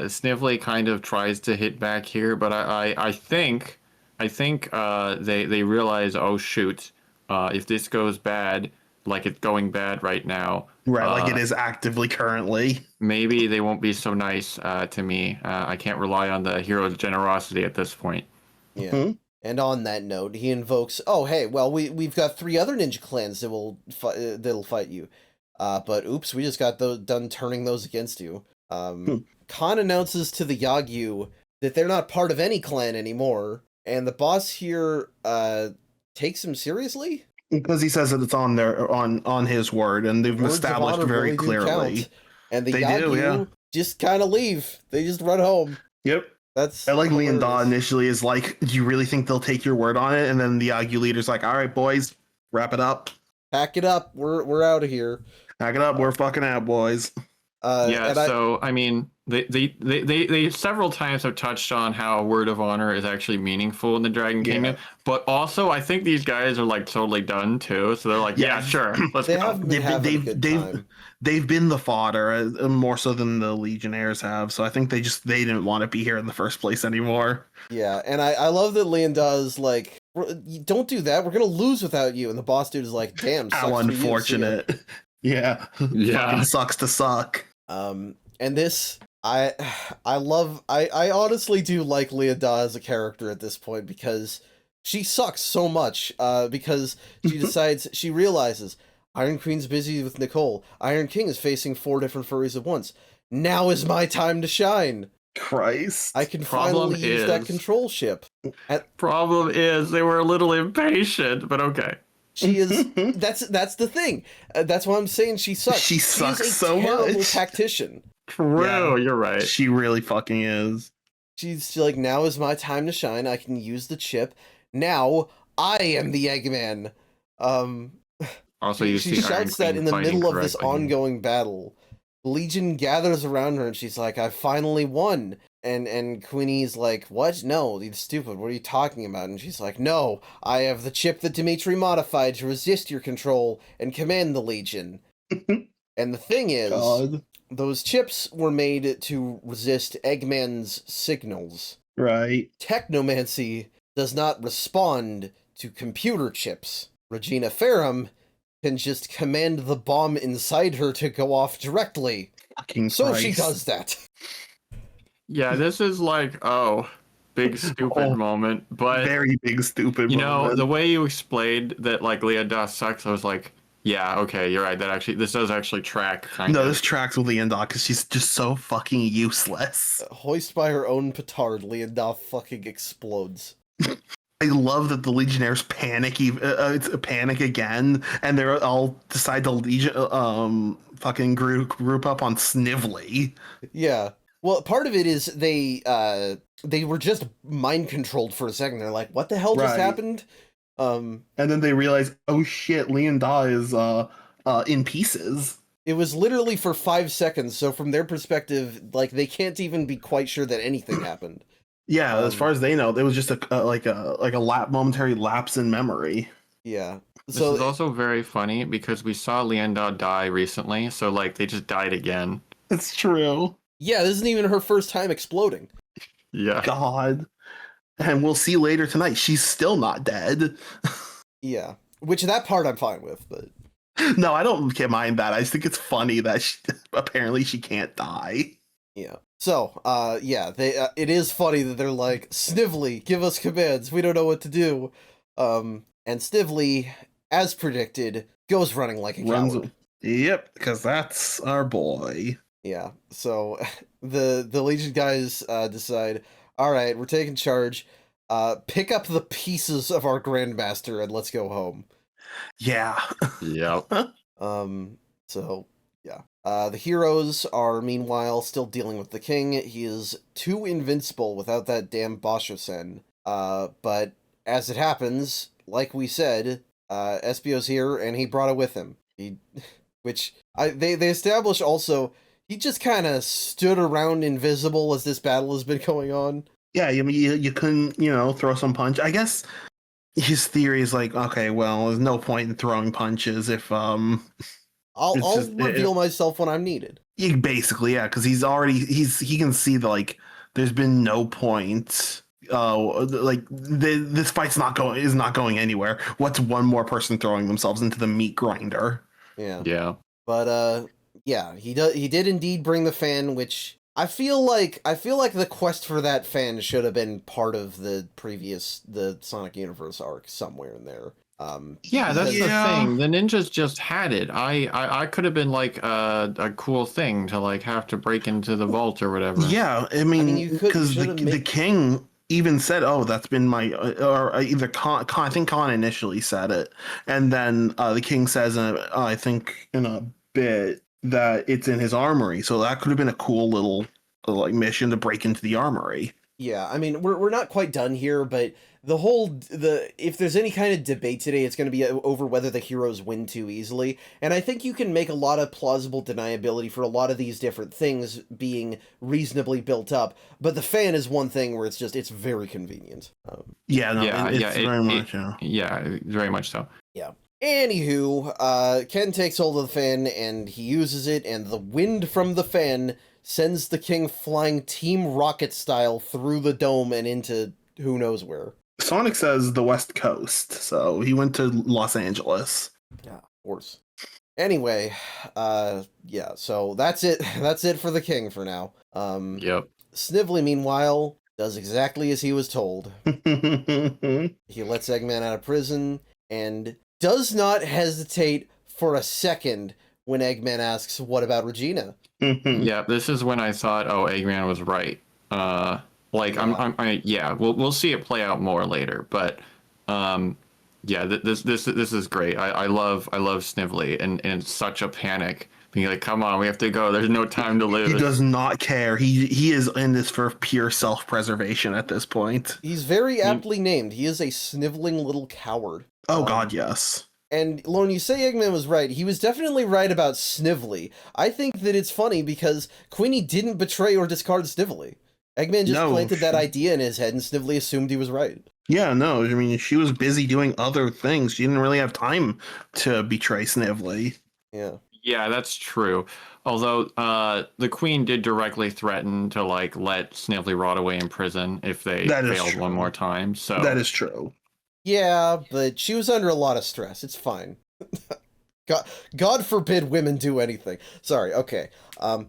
Snively kind of tries to hit back here, but I think they realize, oh shoot, if this goes bad, like it's going bad right now, right? Like it is actively currently. Maybe they won't be so nice to me. I can't rely on the hero's generosity at this point. Yeah. Mm-hmm. And on that note, he invokes, "Oh, hey, well, we've got 3 other ninja clans that'll fight you. But oops, we just got done turning those against you." Khan announces to the Yagyu that they're not part of any clan anymore, and the boss here takes him seriously? Because he says that it's on his word, and they've Words of established honor very really do clearly. count. And the They Yagyu do, yeah. just kind of leave. They just run home. Yep. That's I like hilarious. Lian Da initially is like, do you really think they'll take your word on it? And then the Yagyu leader's like, all right, boys, wrap it up. Pack it up. We're out of here. Pack it up. We're fucking out, boys. I mean, they several times have touched on how word of honor is actually meaningful in the Dragon Kingdom, but also I think these guys are like totally done too. So they're like, yeah sure, let's go. They've been the fodder more so than the Legionnaires have. So I think they didn't want to be here in the first place anymore. Yeah, and I love that Lian does like, "Don't do that. We're gonna lose without you." And the boss dude is like, "Damn, sucks how unfortunate." Yeah. Fucking sucks to suck. And this, I honestly do like Lian Da as a character at this point, because she sucks so much. Because she realizes Iron Queen's busy with Nicole. Iron King is facing 4 different furries at once. Now is my time to shine. Christ. I can finally use that control ship. Problem is, they were a little impatient, but okay. She is. That's the thing. That's why I'm saying she sucks. She sucks is a so terrible much. tactician. True, yeah, you're right. She really fucking is. She's like, now is my time to shine. I can use the chip. Now I am the Eggman. Also, she shouts that in the middle of this ongoing battle. Legion gathers around her and she's like, "I finally won." And Queenie's like, "What? No, you're stupid. What are you talking about?" And she's like, "No, I have the chip that Dimitri modified to resist your control and command the Legion." And the thing is, those chips were made to resist Eggman's signals. Right. Technomancy does not respond to computer chips. Regina Ferrum can just command the bomb inside her to go off directly. So she does that. Yeah, this is like, big stupid moment, but very big stupid moment. You know, the way you explained that like Lian Da sucks, I was like, yeah, okay, you're right. This does actually track kind of. No, this tracks with Lian Da because she's just so fucking useless. Hoist by her own petard, Lian Da fucking explodes. I love that the Legionnaires panic again, and they all decide to fucking group up on Snively. Yeah. Well, part of it is they were just mind controlled for a second. They're like, "What the hell just happened?" And then they realize, "Oh shit, Lian Da is in pieces." It was literally for 5 seconds, so from their perspective, like they can't even be quite sure that anything happened. Yeah, as far as they know, it was just a momentary lapse in memory. Yeah. This is also very funny because we saw Lian Da die recently, so like they just died again. It's true. Yeah, this isn't even her first time exploding. Yeah. God. And we'll see later tonight, she's still not dead. Yeah. Which that part I'm fine with, but... No, I don't mind that. I just think it's funny that apparently she can't die. Yeah. So, it is funny that they're like, "Snively, give us commands. We don't know what to do." And Snively, as predicted, goes running like a coward. Yep, because that's our boy. Yeah. So the Legion guys decide, all right, we're taking charge. Pick up the pieces of our Grandmaster and let's go home. Yeah. Yep. So yeah. The heroes are meanwhile still dealing with the king. He is too invincible without that damn Basho-sen. But as it happens, like we said, Espio's here and he brought it with him. They establish also He just kind of stood around invisible as this battle has been going on. Yeah, I mean, you couldn't, throw some punch. I guess his theory is like, okay, well, there's no point in throwing punches if I'll reveal myself when I'm needed. Basically, yeah, because he can see that like there's been no point. This fight's not going anywhere. What's one more person throwing themselves into the meat grinder? Yeah. But yeah, he did indeed bring the fan, which I feel like the quest for that fan should have been part of the Sonic Universe arc somewhere in there. Yeah, that's the thing. The ninjas just had it. I could have been like a cool thing to like have to break into the vault or whatever. Yeah, I mean, because the king even said, "Oh, that's been my," or either I think Khan initially said it, and then the king says, I think in a bit that it's in his armory. So that could have been a cool little like mission to break into the armory. Yeah, I mean, we're not quite done here, but if there's any kind of debate today, it's going to be over whether the heroes win too easily. And I think you can make a lot of plausible deniability for a lot of these different things being reasonably built up. But the fan is one thing where it's very convenient. Very much so. Yeah. Anywho, Ken takes hold of the fan and he uses it, and the wind from the fan sends the king flying Team Rocket style through the dome and into who knows where. Sonic says the West Coast, so he went to Los Angeles. Yeah, of course. Anyway, yeah, so that's it. That's it for the king for now. Yep. Snively, meanwhile, does exactly as he was told. He lets Eggman out of prison and does not hesitate for a second when Eggman asks, "What about Regina?" Yeah, this is when I thought, oh, Eggman was right. We'll see it play out more later, but this is great. I love Snively and in such a panic, being like, come on, we have to go. There's no time to lose. He does not care. He is in this for pure self-preservation at this point. He's very aptly named. He is a sniveling little coward. Oh God, yes. And Lauren, you say Eggman was right. He was definitely right about Snively. I think that it's funny because Queenie didn't betray or discard Snively. Eggman just planted that idea in his head, and Snively assumed he was right. Yeah, no, I mean, she was busy doing other things. She didn't really have time to betray Snively. Yeah. Yeah, that's true. Although the Queen did directly threaten to like let Snively rot away in prison if they failed one more time. So that is true. Yeah, but she was under a lot of stress. It's fine. God forbid women do anything. Sorry, okay. I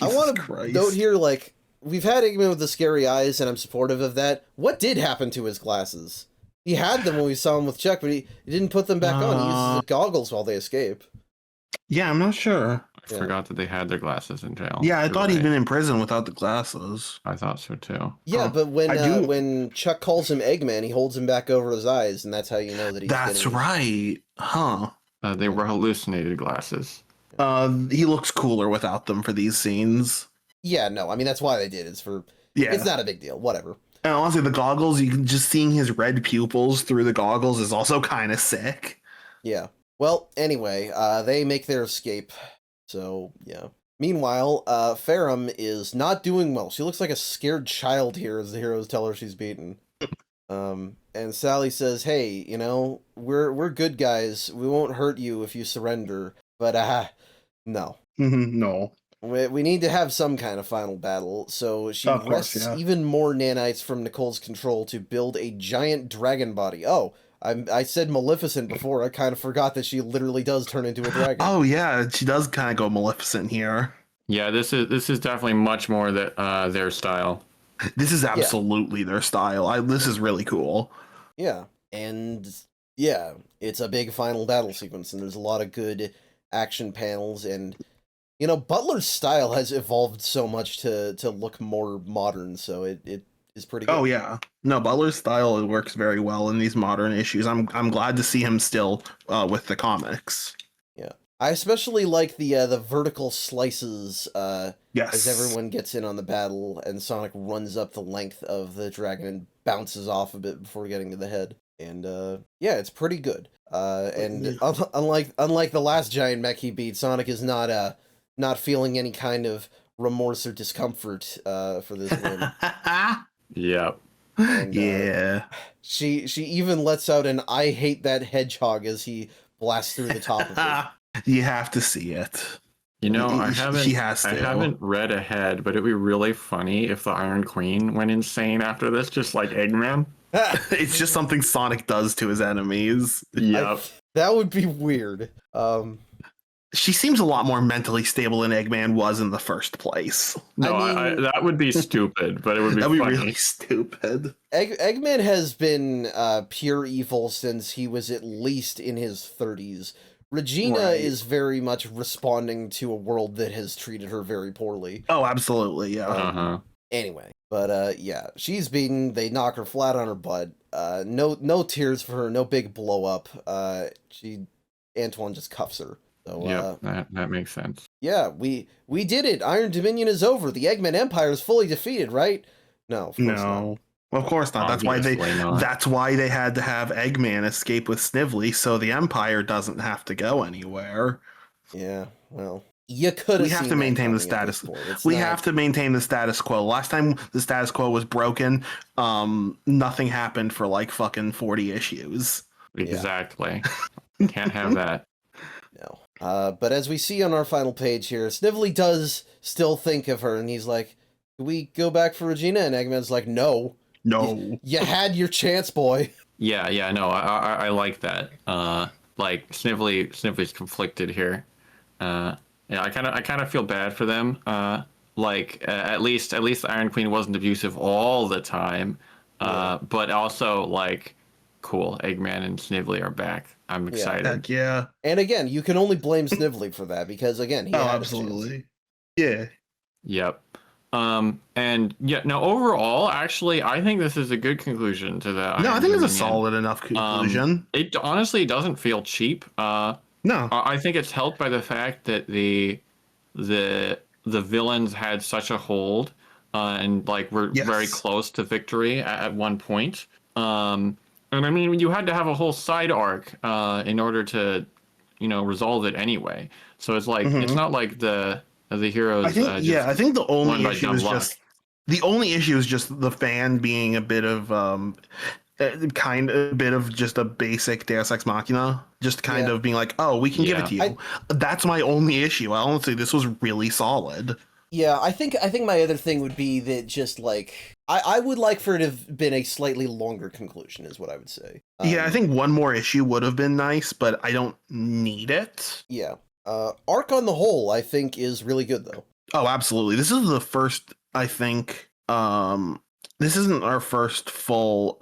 want to note here, like, we've had Eggman with the scary eyes, and I'm supportive of that. What did happen to his glasses? He had them when we saw him with Chuck, but he didn't put them back on. He uses the goggles while they escape. Yeah, I'm not sure. I forgot that they had their glasses in jail. Yeah, I thought he'd been in prison without the glasses. I thought so too. Yeah, but when Chuck calls him Eggman, he holds him back over his eyes, and that's how you know that he's That's right. Huh. They were hallucinated glasses. He looks cooler without them for these scenes. Yeah, no, I mean, that's why they did. It's not a big deal. Whatever. And honestly, the goggles, just seeing his red pupils through the goggles is also kind of sick. Yeah. Well, anyway, they make their escape. So, yeah. Meanwhile, Ferrum is not doing well. She looks like a scared child here as the heroes tell her she's beaten. And Sally says, hey, we're good guys. We won't hurt you if you surrender. But, no. No. We need to have some kind of final battle, so she wrests even more nanites from Nicole's control to build a giant dragon body. Oh, I said Maleficent before. I kind of forgot that she literally does turn into a dragon. Oh yeah, she does kind of go Maleficent here. Yeah, this is definitely much more their style. This is absolutely their style. This is really cool. Yeah, and yeah, it's a big final battle sequence, and there's a lot of good action panels, and Butler's style has evolved so much to look more modern, so it is pretty good. Oh yeah. No, Butler's style works very well in these modern issues. I'm glad to see him still with the comics. Yeah. I especially like the vertical slices yes. as everyone gets in on the battle and Sonic runs up the length of the dragon and bounces off a bit before getting to the head. And yeah, it's pretty good. And unlike the last giant mech he beat, Sonic is not not feeling any kind of remorse or discomfort for this win. Yep. And, yeah. She even lets out an "I hate that hedgehog" as he blasts through the top of it. You have to see it. You know, I She has to. I haven't read ahead, but it'd be really funny if the Iron Queen went insane after this, just like Eggman. It's just something Sonic does to his enemies. Yep. That would be weird. She seems a lot more mentally stable than Eggman was in the first place. No, I mean, that would be stupid, but it would be That'd funny. be really stupid. Eggman has been pure evil since he was at least in his 30s. Regina is very much responding to a world that has treated her very poorly. Oh, absolutely, yeah. Anyway, but yeah, she's beaten. They knock her flat on her butt. No tears for her. No big blow up. Antoine just cuffs her. So, yeah, that makes sense. Yeah, we did it. Iron Dominion is over. The Eggman Empire is fully defeated, right? No, of course not. Of course not. That's why they had to have Eggman escape with Snively, so the Empire doesn't have to go anywhere. Yeah, well, you could. We have to maintain the status. We have to maintain the status quo. Last time the status quo was broken, nothing happened for like fucking 40 issues. Exactly. Can't have that. No. But as we see on our final page here, Snively does still think of her, and he's like, "Do we go back for Regina?" And Eggman's like, "No. No. You had your chance, boy." Yeah, no, I like that. Like Snively's conflicted here. Yeah, I kind of feel bad for them. At least Iron Queen wasn't abusive all the time. But also like, cool, Eggman and Snively are back. I'm excited. Heck yeah. And again, you can only blame Snively for that because again, he had absolutely. Yeah. Yep. And yeah, no, overall, actually, I think this is a good conclusion to the. No, I think it's a solid enough conclusion. It honestly doesn't feel cheap. No, I think it's helped by the fact that the villains had such a hold, and like we're very close to victory at one point. And I mean, you had to have a whole side arc in order to, resolve it anyway. So it's like it's not like the heroes. I think the only issue is just the fan being a bit of just a basic Deus Ex Machina, just kind of being like, oh, we can give it to you. That's my only issue. I honestly, this was really solid. Yeah, I think my other thing would be that just like I would like for it to have been a slightly longer conclusion, is what I would say. I think one more issue would have been nice, but I don't need it. Yeah. Arc on the whole, I think, is really good though. Oh, absolutely. This is the first, I think, this isn't our first full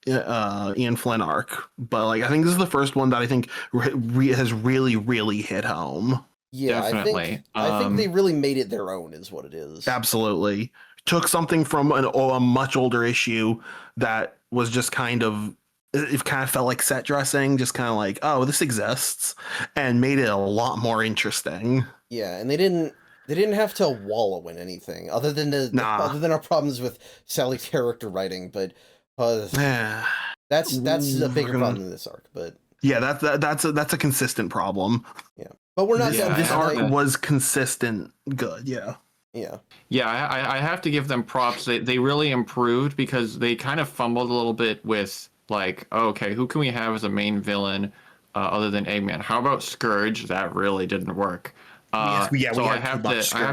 Ian Flynn arc, but like I think this is the first one that I think has really, really hit home. Yeah, definitely. I think they really made it their own, is what it is. Absolutely. Took something from a much older issue that was just it kind of felt like set dressing, just kind of like, oh, this exists, and made it a lot more interesting. Yeah, and they didn't have to wallow in anything other than our problems with Sally's character writing, but that's a bigger problem in this arc. But yeah, that's a consistent problem. Yeah, but we're not. Yeah, this arc was consistent good. Yeah. Yeah, I have to give them props. They really improved because they kind of fumbled a little bit with like, okay, who can we have as a main villain other than Eggman? How about Scourge? That really didn't work. So I have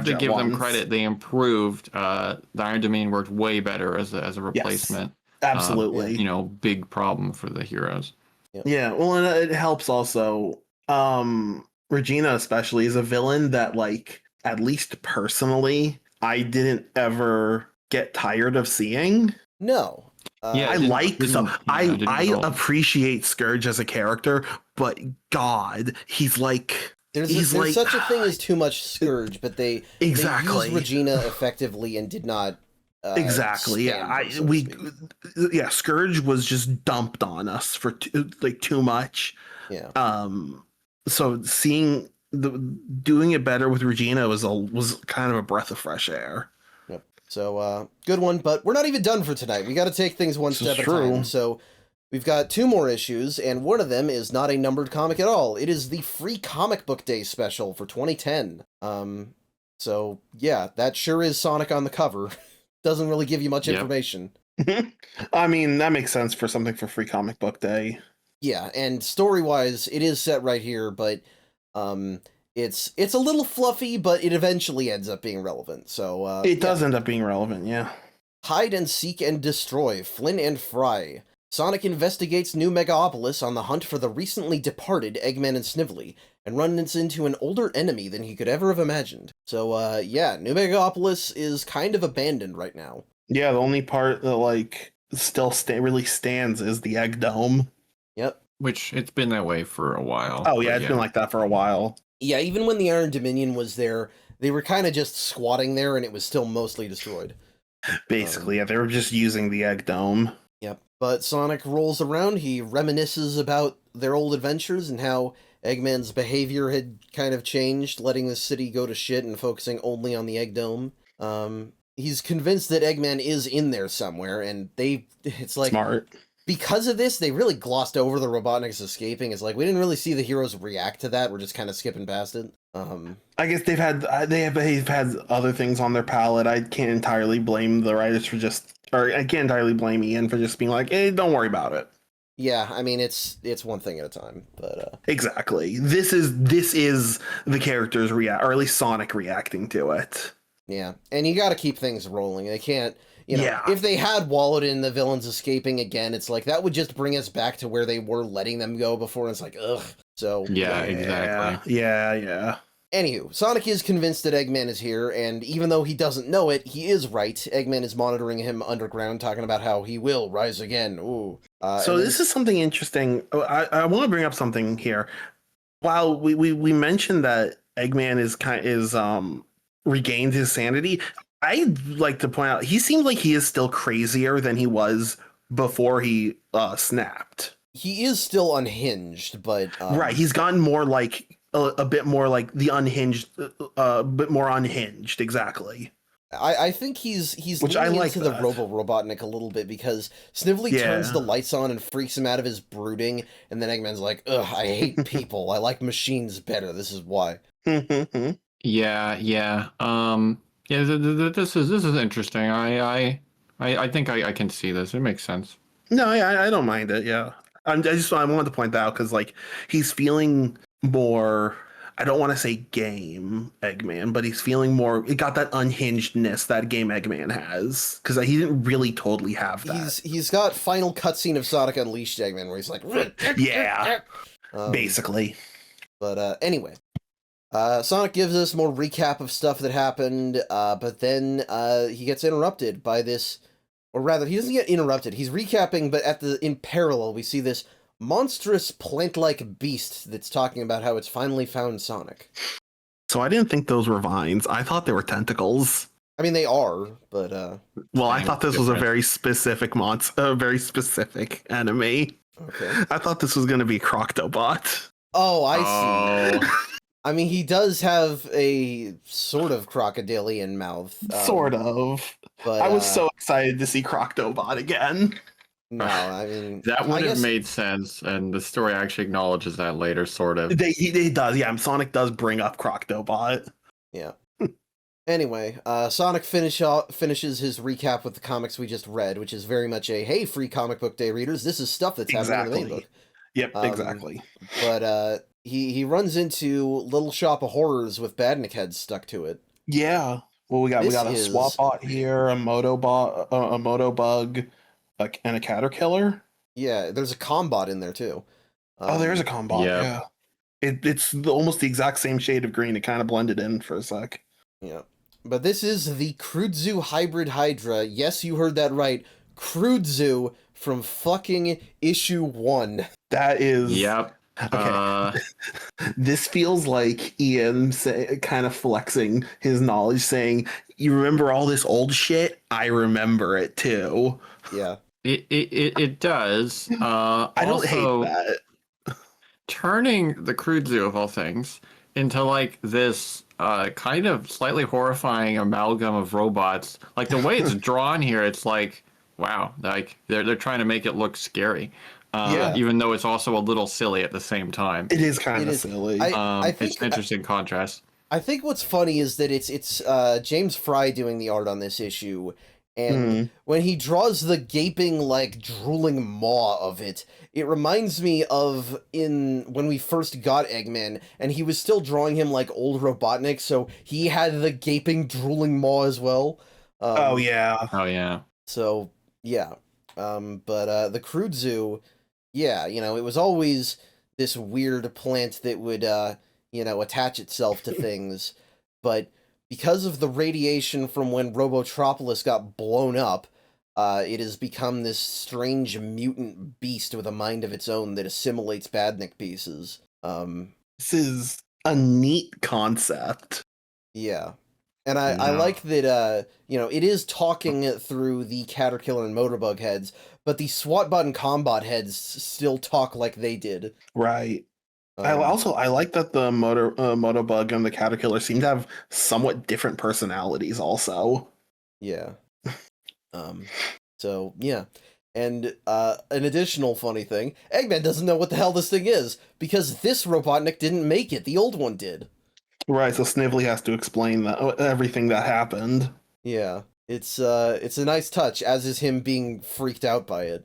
to give them credit. They improved. The Iron Dominion worked way better as a replacement. Yes, absolutely. Big problem for the heroes. Yeah, well, and it helps also. Regina especially is a villain that, like, at least personally, I didn't ever get tired of seeing. No. I appreciate Scourge as a character, but God, he's like. There's such a thing as too much Scourge, but they used Regina effectively and did not. Exactly. Yeah. Scourge was just dumped on us for too much. Yeah. So doing it better with Regina was kind of a breath of fresh air. Yep. So good one, but we're not even done for tonight. We got to take things one step at a time. So we've got 2 more issues, and one of them is not a numbered comic at all. It is the Free Comic Book Day special for 2010. So yeah, that sure is Sonic on the cover. Doesn't really give you much information. I mean, that makes sense for something for Free Comic Book Day. Yeah, and story-wise, it is set right here, but it's a little fluffy, but it eventually ends up being relevant. So it does end up being relevant, yeah. Hide and seek and destroy Flynn and Fry. Sonic investigates New Megapolis on the hunt for the recently departed Eggman and Snively, and runs into an older enemy than he could ever have imagined. So yeah, New Megapolis is kind of abandoned right now. Yeah, the only part that like still really stands is the Egg Dome. Yep. Which it's been that way for a while. Oh yeah, it's been like that for a while. Yeah, even when the Iron Dominion was there, they were kind of just squatting there, and it was still mostly destroyed. Basically, yeah, they were just using the Egg Dome. Yep. But Sonic rolls around, he reminisces about their old adventures and how Eggman's behavior had kind of changed, letting the city go to shit and focusing only on the Egg Dome. He's convinced that Eggman is in there somewhere, and it's like... Smart. Because of this, they really glossed over the Robotniks escaping. It's like, we didn't really see the heroes react to that, we're just kind of skipping past it. I guess they've had other things on their palette. I can't entirely blame the writers for I can't entirely blame Ian for just being like, hey, don't worry about it. Yeah, I mean, it's one thing at a time, but exactly. This is the characters or at least Sonic reacting to it. Yeah, and you got to keep things rolling. They can't, if they had wallowed in the villains escaping again, it's like that would just bring us back to where they were letting them go before. And it's like, ugh. So yeah, exactly. Yeah. Anywho, Sonic is convinced that Eggman is here, and even though he doesn't know it, he is right. Eggman is monitoring him underground, talking about how he will rise again. Ooh. So this is something interesting. I want to bring up something here. While we mentioned that Eggman is regained his sanity, I'd like to point out he seems like he is still crazier than he was before he snapped. He is still unhinged, but right, he's gotten more like a bit more like the unhinged, a bit more unhinged. Exactly. I think he's which leaning I like into the Robo-Robotnik a little bit because Snively turns the lights on and freaks him out of his brooding, and then Eggman's like, ugh, I hate people. I like machines better. This is why. Yeah. This is interesting. I think I can see this. It makes sense. No, I don't mind it. Yeah, I wanted to point that out because like he's feeling more. I don't want to say game Eggman, but he's feeling more. It got that unhingedness that game Eggman has because he didn't really totally have that. He's got final cutscene of Sonic Unleashed Eggman where he's like, yeah, basically. But anyway. Sonic gives us more recap of stuff that happened, but then he gets interrupted by this, or rather, he doesn't get interrupted. He's recapping, but in parallel, we see this monstrous plant-like beast that's talking about how it's finally found Sonic. So I didn't think those were vines. I thought they were tentacles. I mean, they are, but well, I thought this was a very specific a very specific enemy. Okay. I thought this was going to be Croctobot. Oh, I see. I mean, he does have a sort of crocodilian mouth. Sort of. But I was so excited to see Croctobot again. No, I mean... that would have made sense, and the story actually acknowledges that later, sort of. It does, yeah. Sonic does bring up Croctobot. Yeah. Anyway, Sonic finishes his recap with the comics we just read, which is very much a, hey, Free Comic Book Day readers, this is stuff that's happening in the main book. Yep, exactly. But he runs into Little Shop of Horrors with Badnik heads stuck to it. Yeah. Well, we got a Swapbot here, a Motobug, and a Caterkiller. Yeah, there's a Combot in there too. There's a Combot. Yeah. It's almost the exact same shade of green. It kind of blended in for a sec. Yeah. But this is the Crudzu Hybrid Hydra. Yes, you heard that right. Crudzu from fucking issue 1. That is... Yep. Okay. This feels like Ian kind of flexing his knowledge, saying, you remember all this old shit? I remember it too. Yeah. It does. I don't hate that. Turning the Crudzu of all things into like this kind of slightly horrifying amalgam of robots. Like the way it's drawn here, it's like, wow, like they're trying to make it look scary. Even though it's also a little silly at the same time. It is kind of silly. I think it's an interesting contrast. I think what's funny is that it's James Fry doing the art on this issue, and when he draws the gaping, like, drooling maw of it, it reminds me of when we first got Eggman, and he was still drawing him like old Robotnik, so he had the gaping, drooling maw as well. Oh yeah. So, yeah. But the Crude Zoo, yeah, it was always this weird plant that would, attach itself to things, but because of the radiation from when Robotropolis got blown up, it has become this strange mutant beast with a mind of its own that assimilates Badnik pieces. This is a neat concept. Yeah. And I like that, it is talking through the Caterkiller and Motorbug heads, but the SWATbot and Combot heads still talk like they did. Right. I like that the Motobug and the Caterkiller seem to have somewhat different personalities also. Yeah. So, yeah. And an additional funny thing, Eggman doesn't know what the hell this thing is, because this Robotnik didn't make it, the old one did. Right, so Snively has to explain everything that happened. Yeah. It's a nice touch, as is him being freaked out by it.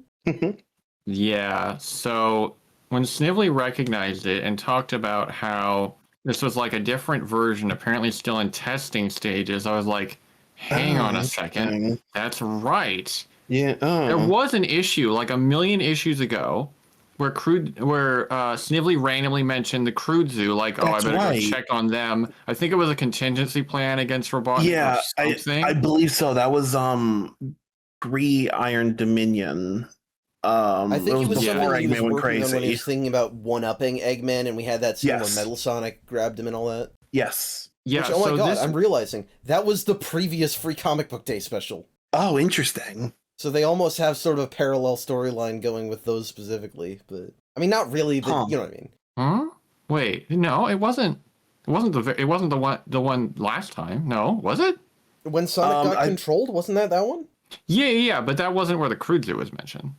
Yeah, so when Snively recognized it and talked about how this was like a different version, apparently still in testing stages, I was like, hang on a second. That's right. Yeah. There was an issue like a million issues ago where Snively randomly mentioned the Crude Zoo, like, I better go check on them. I think it was a contingency plan against Robotnik or something. I believe so. That was pre-Iron Dominion. I think it was before Eggman went crazy. When he was thinking about one-upping Eggman, and we had that scene where Metal Sonic grabbed him and all that. Yes. Yeah. Which, my God, I'm realizing that was the previous Free Comic Book Day special. Oh, interesting. So they almost have sort of a parallel storyline going with those specifically, but I mean, not really. But you know what I mean? Huh? Wait, no, it wasn't. It wasn't the one last time. No, was it? When Sonic got controlled, wasn't that one? Yeah, but that wasn't where the Crude Zoo was mentioned.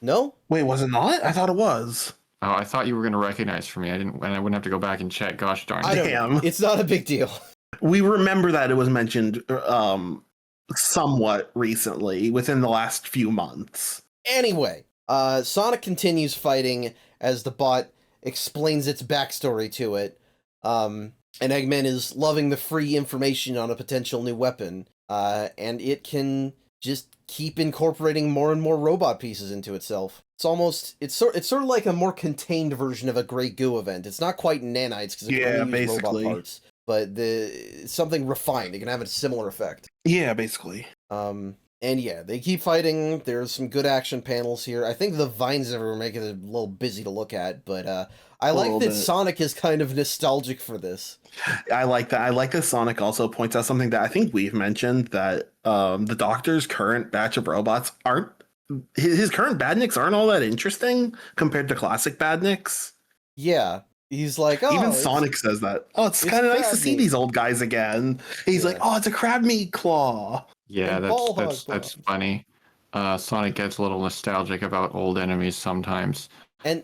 No? Wait, was it not? I thought it was. Oh, I thought you were going to recognize for me. I didn't, and I wouldn't have to go back and check. Gosh darn it. Damn. It's not a big deal. We remember that it was mentioned somewhat recently, within the last few months. Anyway, Sonic continues fighting as the bot explains its backstory to it. And Eggman is loving the free information on a potential new weapon. And it can just keep incorporating more and more robot pieces into itself. It's sort of like a more contained version of a Grey Goo event. It's not quite nanites because it can only use robot parts, but something refined. It can have a similar effect. Yeah, basically. And yeah, they keep fighting. There's some good action panels here. I think the vines ever make it a little busy to look at, but I like that Sonic is kind of nostalgic for this. I like that. I like that Sonic also points out something that I think we've mentioned, that the Doctor's current batch of robots aren't, his current Badniks aren't all that interesting compared to classic Badniks. Yeah. He's like, oh, even Sonic says that. Oh, it's kind of nice to see these old guys again. He's like, oh, it's a crab meat claw. Yeah, that's funny. Sonic gets a little nostalgic about old enemies sometimes. And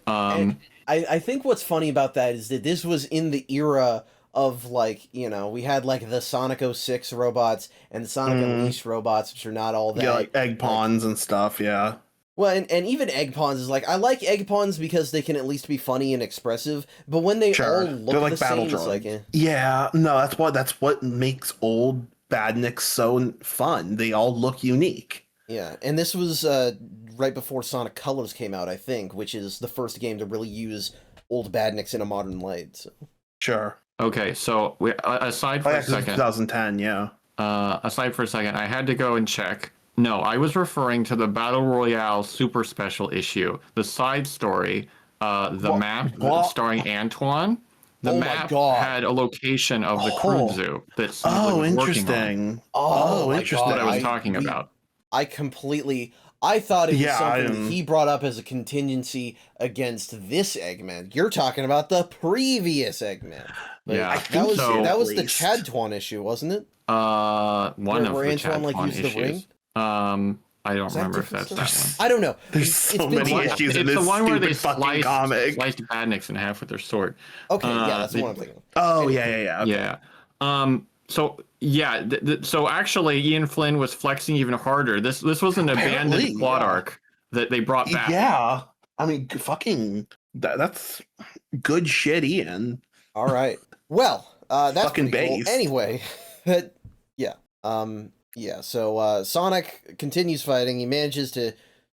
I think what's funny about that is that this was in the era of, like, we had like the Sonic 06 robots and the Sonic Unleashed robots, which are not all that. Yeah, like Egg Pawns and stuff, yeah. Well, and even Egg Pawns is like, I like Egg Pawns because they can at least be funny and expressive, but when they all look like the same, it's like, Yeah, no, that's what makes old Badniks so fun. They all look unique. Yeah, and this was right before Sonic Colors came out, I think, which is the first game to really use old Badniks in a modern light. So. Sure. Okay, so aside for a second, 2010, yeah. Aside for a second, I had to go and check. No, I was referring to the Battle Royale Super Special issue, the side story, map starring Antoine. The map had a location of the Crude Zoo that Snively was interesting. working on. Interesting. That's what I was talking about. I thought it was something that he brought up as a contingency against this Eggman. You're talking about the previous Eggman. But yeah, that was the Chadtwan issue, wasn't it? One of where the Antoine Chadtwan used issues. the ring. I don't remember if that's that one. I don't know. There's so many issues in this the one where they fucking comic. sliced Badniks in half with their sword. Okay, yeah, that's the one I'm thinking of. Oh, yeah. Okay. Yeah. So yeah, so actually, Ian Flynn was flexing even harder. This was an abandoned plot arc that they brought back. Yeah, I mean, fucking that's good shit, Ian. All right. Well, that's fucking cool. Anyway, yeah. So Sonic continues fighting. He manages to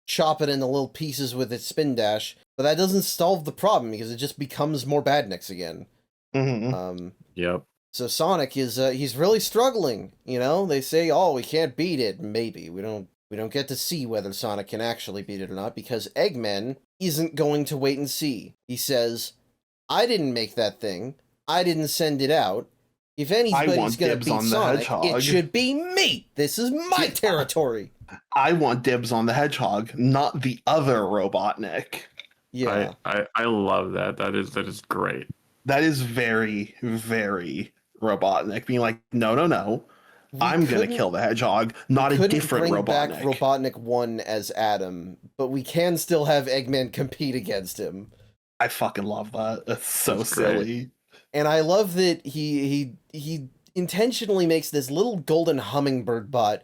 chop it into little pieces with its spin dash, but that doesn't solve the problem because it just becomes more Badniks again. Mm-hmm. Yep. So Sonic is he's really struggling. You know, they say, "Oh, we can't beat it." Maybe we don't get to see whether Sonic can actually beat it or not because Eggman isn't going to wait and see. He says, "I didn't make that thing. I didn't send it out. If anybody's going to beat Sonic, it should be me. This is my territory." I want dibs on the hedgehog, not the other Robotnik. Yeah, I love that. That is great. That is very, very Robotnik, being like, no. I'm going to kill the hedgehog, not a different Robotnik. Back Robotnik 1 as Adam, but we can still have Eggman compete against him. I fucking love that. That's so silly. Great. And I love that he intentionally makes this little golden hummingbird bot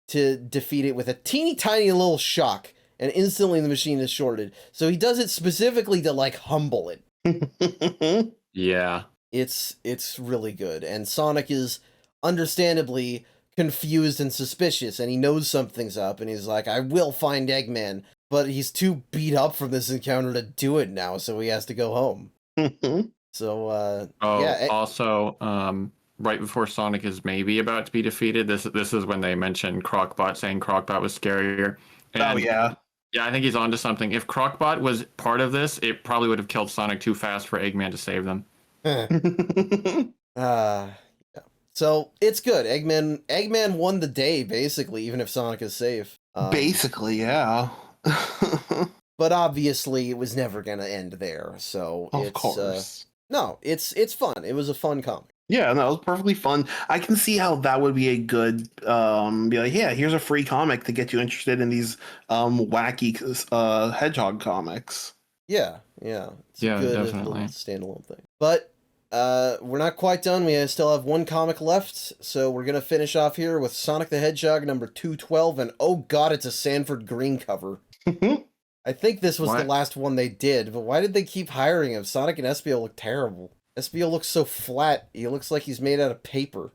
to defeat it with a teeny tiny little shock, and instantly the machine is shorted. So he does it specifically to, like, humble it. Yeah. It's really good. And Sonic is understandably confused and suspicious, and he knows something's up, and he's like, I will find Eggman, but he's too beat up from this encounter to do it now, so he has to go home. So, also, right before Sonic is maybe about to be defeated, this is when they mentioned Crocbot, saying Crocbot was scarier. And yeah, I think he's onto something. If Crocbot was part of this, it probably would have killed Sonic too fast for Eggman to save them. Yeah. So it's good. Eggman won the day, basically, even if Sonic is safe. Basically, yeah. But obviously, it was never gonna end there. So of course. No, it's fun. It was a fun comic. Yeah, no, it was perfectly fun. I can see how that would be a good, be like, yeah, here's a free comic to get you interested in these wacky hedgehog comics. Yeah. It's a good definitely standalone thing. But we're not quite done. We still have one comic left, so we're gonna finish off here with Sonic the Hedgehog number 212, and oh god, it's a Sanford Green cover. I think this was the last one they did, but why did they keep hiring him? Sonic and Espio look terrible. Espio looks so flat. He looks like he's made out of paper.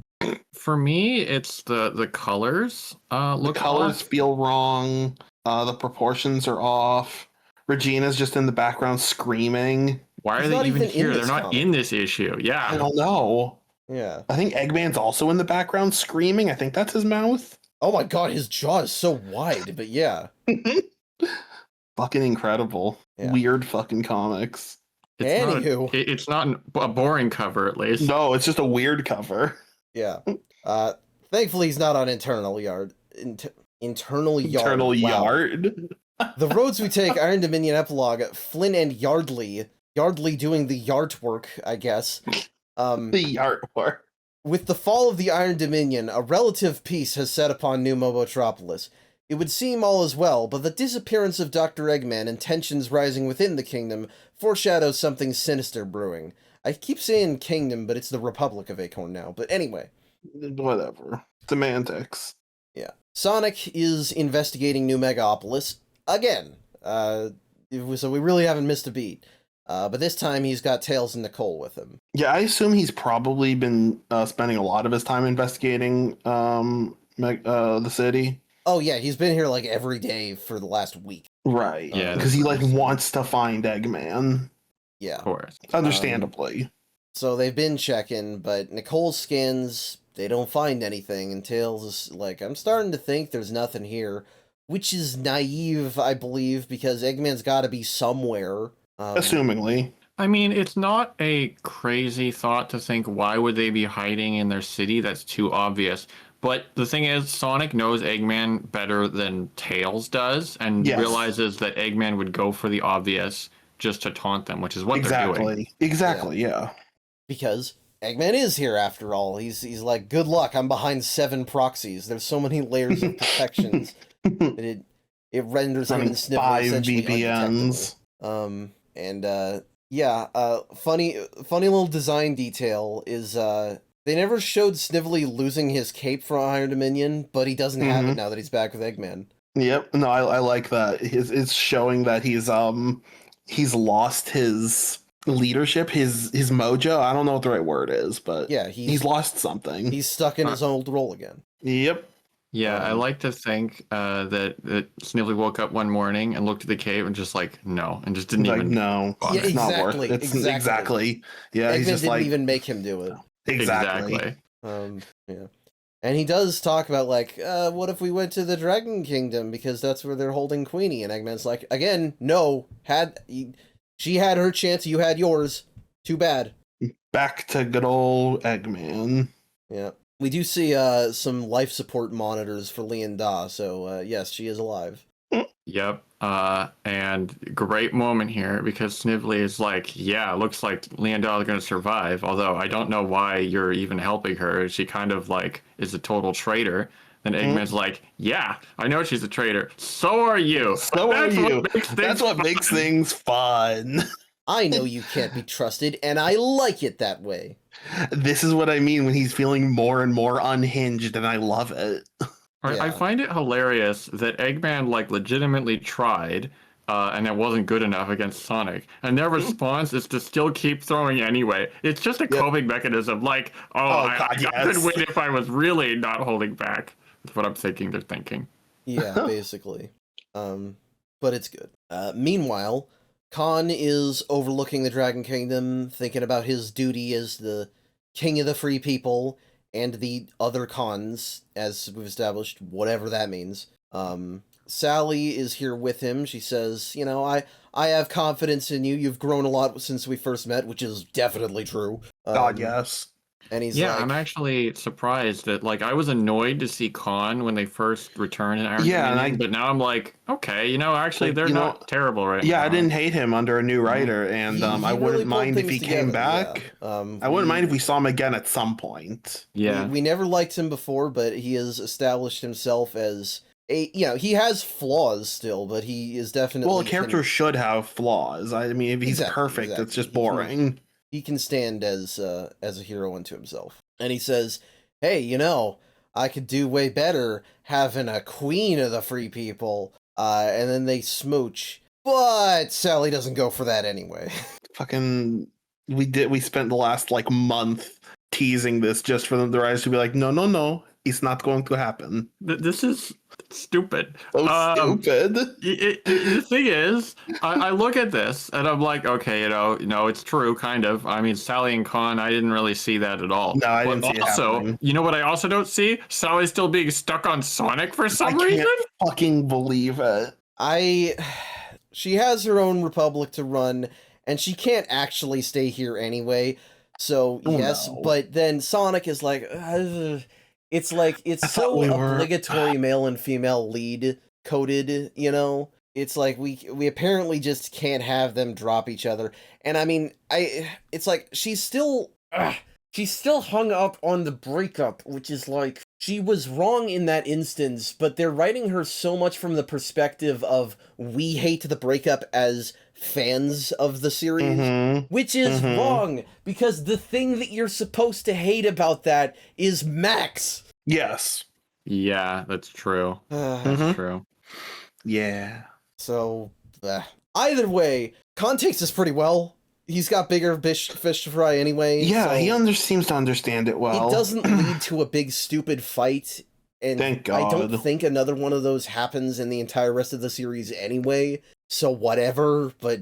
For me, it's the colors. The colors feel wrong. The proportions are off. Regina's just in the background screaming. Why are they even here? They're not in this issue. Yeah. I don't know. Yeah. I think Eggman's also in the background screaming. I think that's his mouth. Oh my god, his jaw is so wide, but yeah. Fucking incredible. Yeah. Weird fucking comics. It's not a boring cover, at least. No, it's just a weird cover. Yeah. Thankfully, he's not on Internal Yard. Internal Yard? The Roads We Take, Iron Dominion Epilogue, Flynn and Yardley. Yardley doing the yart work, I guess. The yart work. With the fall of the Iron Dominion, a relative peace has set upon New Mobotropolis. It would seem all is well, but the disappearance of Dr. Eggman and tensions rising within the kingdom foreshadows something sinister brewing. I keep saying kingdom, but it's the Republic of Acorn now. But anyway. Whatever. Semantics. Yeah. Sonic is investigating New Megapolis again. So we really haven't missed a beat. But this time he's got Tails and Nicole with him. Yeah, I assume he's probably been spending a lot of his time investigating the city. Oh yeah, he's been here like every day for the last week. Right. Yeah. Because he like wants to find Eggman. Yeah. Of course. Understandably. So they've been checking, but Nicole's scans, they don't find anything, and Tails is like, I'm starting to think there's nothing here, which is naive, I believe, because Eggman's got to be somewhere. Assumingly. I mean, it's not a crazy thought to think, why would they be hiding in their city? That's too obvious. But the thing is, Sonic knows Eggman better than Tails does, and realizes that Eggman would go for the obvious just to taunt them, which is what they're doing. Exactly, yeah. Because Eggman is here after all. He's like, good luck. I'm behind 7 proxies. There's so many layers of protections that it renders him and Snivel 5 essentially VPNs. Funny little design detail is they never showed Snively losing his cape from Iron Dominion, but he doesn't have it now that he's back with Eggman. Yep. No, I like that. It's showing that he's lost his leadership, his mojo. I don't know what the right word is, but yeah, he's lost something. He's stuck in his old role again. Yep. Yeah, I like to think that Snively woke up one morning and looked at the cave and just like, no, and just didn't even. No, yeah, it's not worth it. Exactly. Yeah, Eggman he's just didn't even make him do it. Exactly. Yeah. And he does talk about, like, what if we went to the Dragon Kingdom because that's where they're holding Queenie? And Eggman's like, again, no. She had her chance, you had yours. Too bad. Back to good old Eggman. Yeah. We do see some life support monitors for Lian Da, so yes, she is alive. Yep. And great moment here because Snively is like, yeah, looks like Liandal is going to survive. Although I don't know why you're even helping her. She kind of like is a total traitor. Then Eggman's like, yeah, I know she's a traitor. So are you. So are you. That's what makes things fun. I know you can't be trusted, and I like it that way. This is what I mean when he's feeling more and more unhinged, and I love it. Yeah. I find it hilarious that Eggman like legitimately tried, and it wasn't good enough against Sonic, and their response is to still keep throwing anyway. It's just a coping mechanism. Like, I could win if I was really not holding back. That's what I'm thinking. They're thinking. Yeah, basically. But it's good. Meanwhile, Khan is overlooking the Dragon Kingdom, thinking about his duty as the king of the free people. And the other Khans, as we've established, whatever that means. Sally is here with him. She says, you know, I have confidence in you. You've grown a lot since we first met, which is definitely true. God, yes. And he's like, I'm actually surprised that, like, I was annoyed to see Khan when they first returned in Iron Dominion, but now I'm like, okay, you know, actually they're not terrible right now. Yeah, I didn't hate him under a new writer, and I wouldn't mind if he came back. Yeah. I wouldn't mind if we saw him again at some point. Yeah. We never liked him before, but he has established himself as he has flaws still, but he is definitely... Well, a character should have flaws. I mean, if he's perfect, it's just boring. He can stand as a hero unto himself. And he says, hey, you know, I could do way better having a queen of the free people. And then they smooch. But Sally doesn't go for that anyway. Fucking, we spent the last, like, month teasing this just for them to rise to be like, no, it's not going to happen. This is stupid. Stupid. The thing is, I look at this and I'm like, okay, you know, it's true, kind of. I mean, Sally and Khan, I didn't really see that at all. No, I didn't see it happening. You know what I also don't see? Sally still being stuck on Sonic for some reason? I can't fucking believe it. She has her own republic to run, and she can't actually stay here anyway. So, yes, but then Sonic is like... It's like, it's so obligatory male and female lead coded, you know? It's like, we apparently just can't have them drop each other. And I mean, it's like, she's still hung up on the breakup, which is like, she was wrong in that instance, but they're writing her so much from the perspective of, we hate the breakup as fans of the series, which is wrong, because the thing that you're supposed to hate about that is Max. Yes. Yeah, that's true. That's true. Yeah. So, either way, Khan takes this pretty well. He's got bigger fish to fry anyway. Yeah, so he seems to understand it well. It doesn't lead to a big stupid fight, and thank God. I don't think another one of those happens in the entire rest of the series anyway. So whatever, but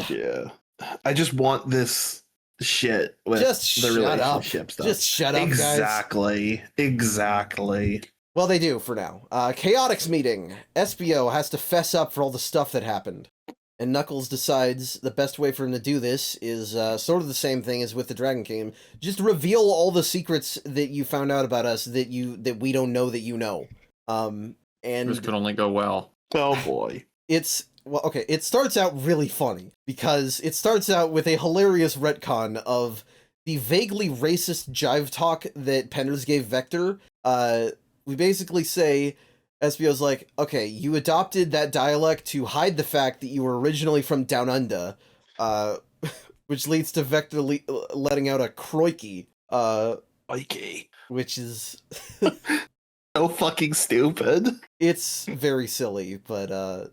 yeah, I just want this shit with the relationship stuff. Just shut up, guys. Exactly. Well, they do for now. Chaotix meeting. SBO has to fess up for all the stuff that happened. And Knuckles decides the best way for him to do this is sort of the same thing as with the Dragon Kingdom. Just reveal all the secrets that you found out about us that we don't know that you know. And this could only go well. Oh boy. It starts out really funny because it starts out with a hilarious retcon of the vaguely racist jive talk that Penders gave Vector, we basically say, SBO's like, okay, you adopted that dialect to hide the fact that you were originally from Down Under, which leads to Vector letting out a crikey, which is so fucking stupid. It's very silly, but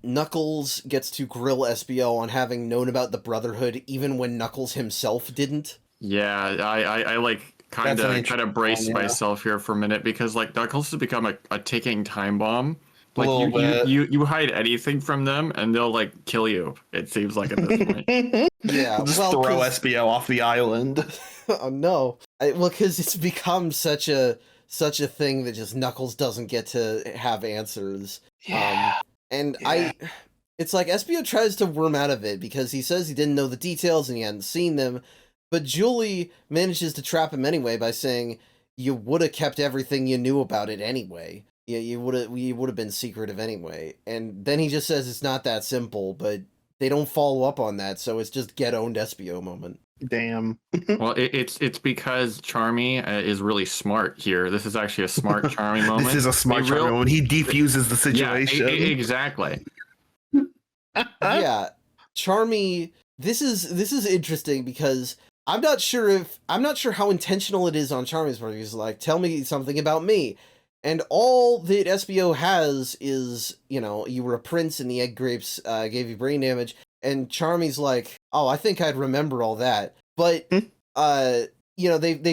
Knuckles gets to grill SBO on having known about the Brotherhood even when Knuckles himself didn't. Yeah, I like kind of brace myself here for a minute, because like Knuckles has become a ticking time bomb. Like you hide anything from them and they'll like kill you. It seems like at this point. Yeah, just throw SBO off the island. Oh no! Because it's become such a thing that just Knuckles doesn't get to have answers. Yeah. It's like SBO tries to worm out of it because he says he didn't know the details and he hadn't seen them, but Julie manages to trap him anyway by saying, "You would have kept everything you knew about it anyway. Yeah, you would have been secretive anyway." And then he just says it's not that simple, but they don't follow up on that, so it's just get owned SBO moment. Damn. Well, it's because Charmy is really smart here. This is actually a smart Charmy moment. This is a smart Charmy moment. He defuses the situation. Yeah, exactly. Yeah, Charmy. This is interesting because I'm not sure how intentional it is on Charmy's part. He's like, tell me something about me. And all that SBO has is, you were a prince and the egg grapes gave you brain damage. And Charmy's like, oh, I think I'd remember all that. But, they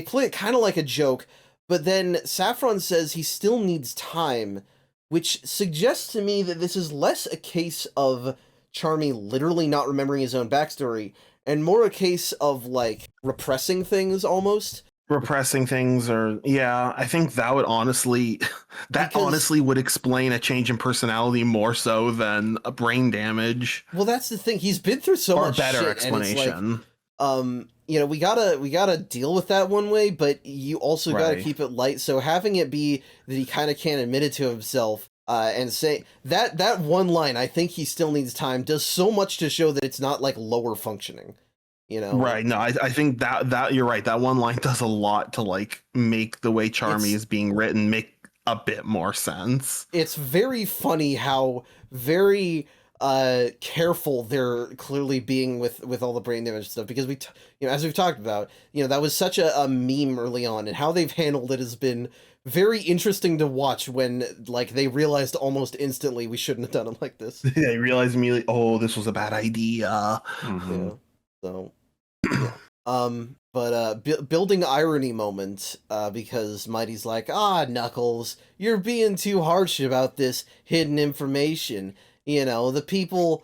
play it kind of like a joke. But then Saffron says he still needs time, which suggests to me that this is less a case of Charmy literally not remembering his own backstory and more a case of, like, repressing things almost. Repressing things, or I think that would honestly would explain a change in personality more so than a brain damage. Well, that's the thing. He's been through so much better shit, explanation. And it's like, we gotta deal with that one way, but you also gotta keep it light. So having it be that he kind of can't admit it to himself, and say that one line, I think he still needs time, does so much to show that it's not like lower functioning. Right. No, I think that you're right. That one line does a lot to like make the way Charmy is being written make a bit more sense. It's very funny how very careful they're clearly being with all the brain damage stuff, because as we've talked about, that was such a meme early on, and how they've handled it has been very interesting to watch when like they realized almost instantly we shouldn't have done it like this. They realized immediately, oh, this was a bad idea. Mm-hmm. Yeah. So, building irony moment, because Mighty's like, Knuckles, you're being too harsh about this hidden information. The people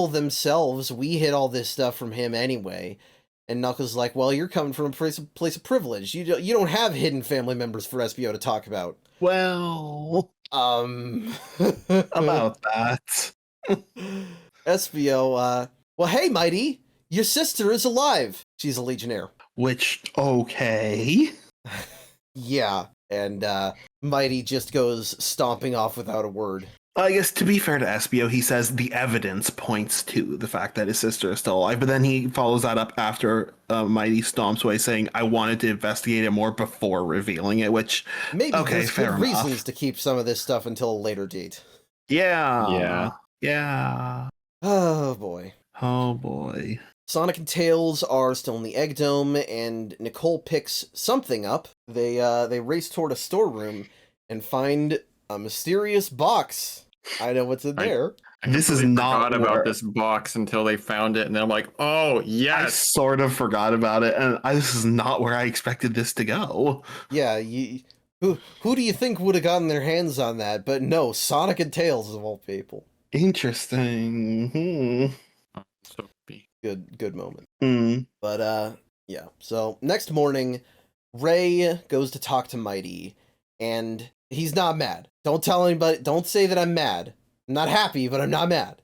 themselves, we hid all this stuff from him anyway. And Knuckles is like, well, you're coming from a place of privilege. You don't have hidden family members for SBO to talk about. Well, about that. SBO, well, hey, Mighty, your sister is alive. She's a Legionnaire. Which, okay. Yeah, and Mighty just goes stomping off without a word. I guess to be fair to SBO, he says the evidence points to the fact that his sister is still alive, but then he follows that up after Mighty stomps away saying, I wanted to investigate it more before revealing it, which, maybe there's good reasons to keep some of this stuff until a later date. Yeah. Oh, boy. Sonic and Tails are still in the Egg Dome, and Nicole picks something up. They race toward a storeroom and find a mysterious box. I know what's in there. This is not about this box until they found it, and then I'm like, oh, yes. I sort of forgot about it, and this is not where I expected this to go. Yeah, who do you think would have gotten their hands on that? But no, Sonic and Tails of all people. Interesting. Good moment. But yeah. So next morning, Ray goes to talk to Mighty, and he's not mad. Don't tell anybody. Don't say that I'm mad. I'm not happy, but I'm not mad.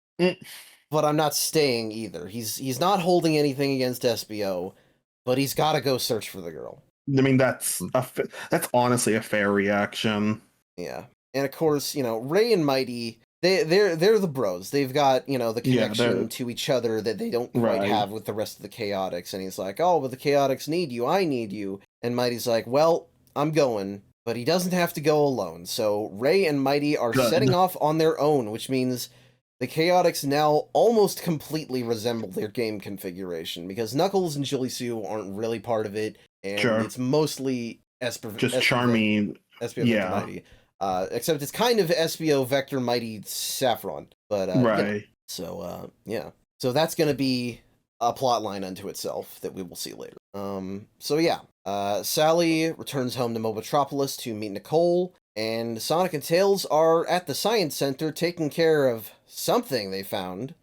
But I'm not staying either. He's not holding anything against SBO, but he's got to go search for the girl. I mean, that's honestly a fair reaction. Yeah, and of course, Ray and Mighty, they're the bros. They've got, the connection to each other that they don't quite have with the rest of the Chaotix. And he's like, oh, but the Chaotix need you. I need you. And Mighty's like, well, I'm going. But he doesn't have to go alone. So Ray and Mighty are setting off on their own, which means the Chaotix now almost completely resemble their game configuration, because Knuckles and Julie Sue aren't really part of it, and it's mostly Charmy. Vector Mighty. Except it's kind of SBO Vector Mighty Saffron. But So that's going to be a plot line unto itself that we will see later. Sally returns home to Mobotropolis to meet Nicole, and Sonic and Tails are at the Science Center taking care of something they found.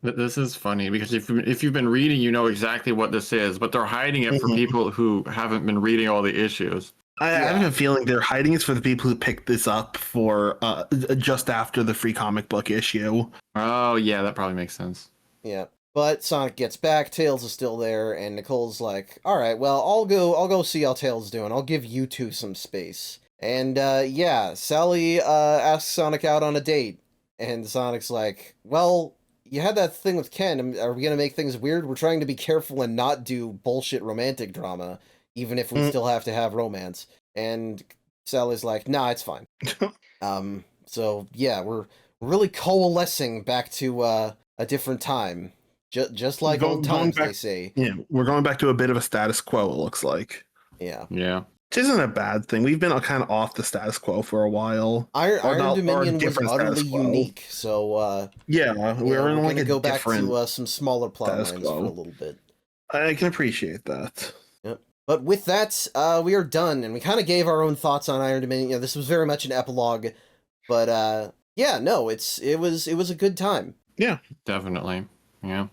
This is funny, because if you've been reading, you know exactly what this is, but they're hiding it for people who haven't been reading all the issues. I have a feeling they're hiding it for the people who picked this up for just after the free comic book issue. Oh, yeah, that probably makes sense. Yeah. But Sonic gets back, Tails is still there, and Nicole's like, all right, well, I'll go see how Tails is doing. I'll give you two some space. And, Sally asks Sonic out on a date, and Sonic's like, well, you had that thing with Ken. Are we going to make things weird? We're trying to be careful and not do bullshit romantic drama, even if we still have to have romance. And Sally's like, nah, it's fine. We're really coalescing back to a different time. Just like old times, they say. Yeah, we're going back to a bit of a status quo, it looks like. Yeah. Yeah. Which isn't a bad thing. We've been kind of off the status quo for a while. Iron Dominion was utterly unique, so... we're in like a go back to some smaller plot lines for a little bit. I can appreciate that. Yep. But with that, we are done, and we kind of gave our own thoughts on Iron Dominion. This was very much an epilogue, but it was a good time. Yeah. Definitely. Yeah.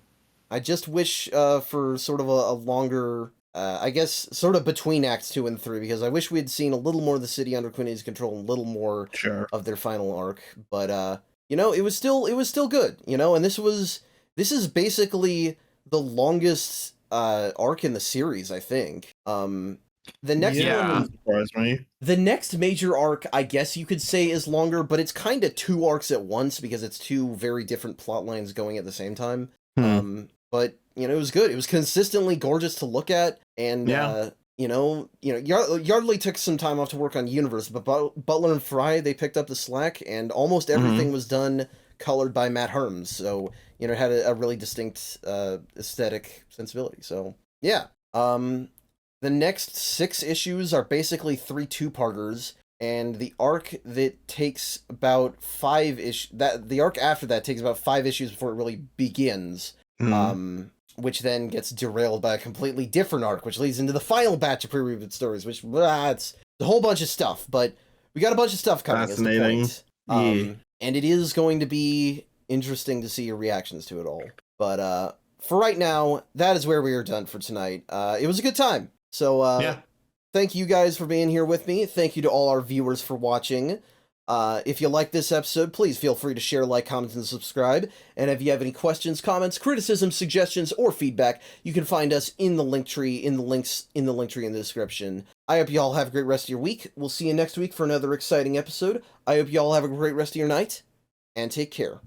I just wish for sort of a longer, I guess, sort of between Acts 2 and 3, because I wish we had seen a little more of the city under Quinny's control, and a little more of their final arc. But it was still good, and this is basically the longest arc in the series, I think. The next one surprised me. The next major arc, I guess you could say, is longer, but it's kind of two arcs at once, because it's two very different plot lines going at the same time. But it was good. It was consistently gorgeous to look at, and Yardley took some time off to work on Universe, but Butler and Fry, they picked up the slack, and almost everything was done colored by Matt Herms, so it had a really distinct aesthetic sensibility. So yeah, the next 6 issues are basically 3 two-parters, and the arc that takes about 5 the arc after that takes about 5 issues before it really begins. Which then gets derailed by a completely different arc, which leads into the final batch of pre-reviewed stories, which it's a whole bunch of stuff, but we got a bunch of stuff coming. Fascinating. Is the point. And it is going to be interesting to see your reactions to it all. But for right now, that is where we are done for tonight. It was a good time. So thank you guys for being here with me. Thank you to all our viewers for watching. If you like this episode, please feel free to share, like, comment, and subscribe. And if you have any questions, comments, criticisms, suggestions, or feedback, you can find us in the link tree, in the links in the link tree in the description. I hope you all have a great rest of your week. We'll see you next week for another exciting episode. I hope you all have a great rest of your night, and take care.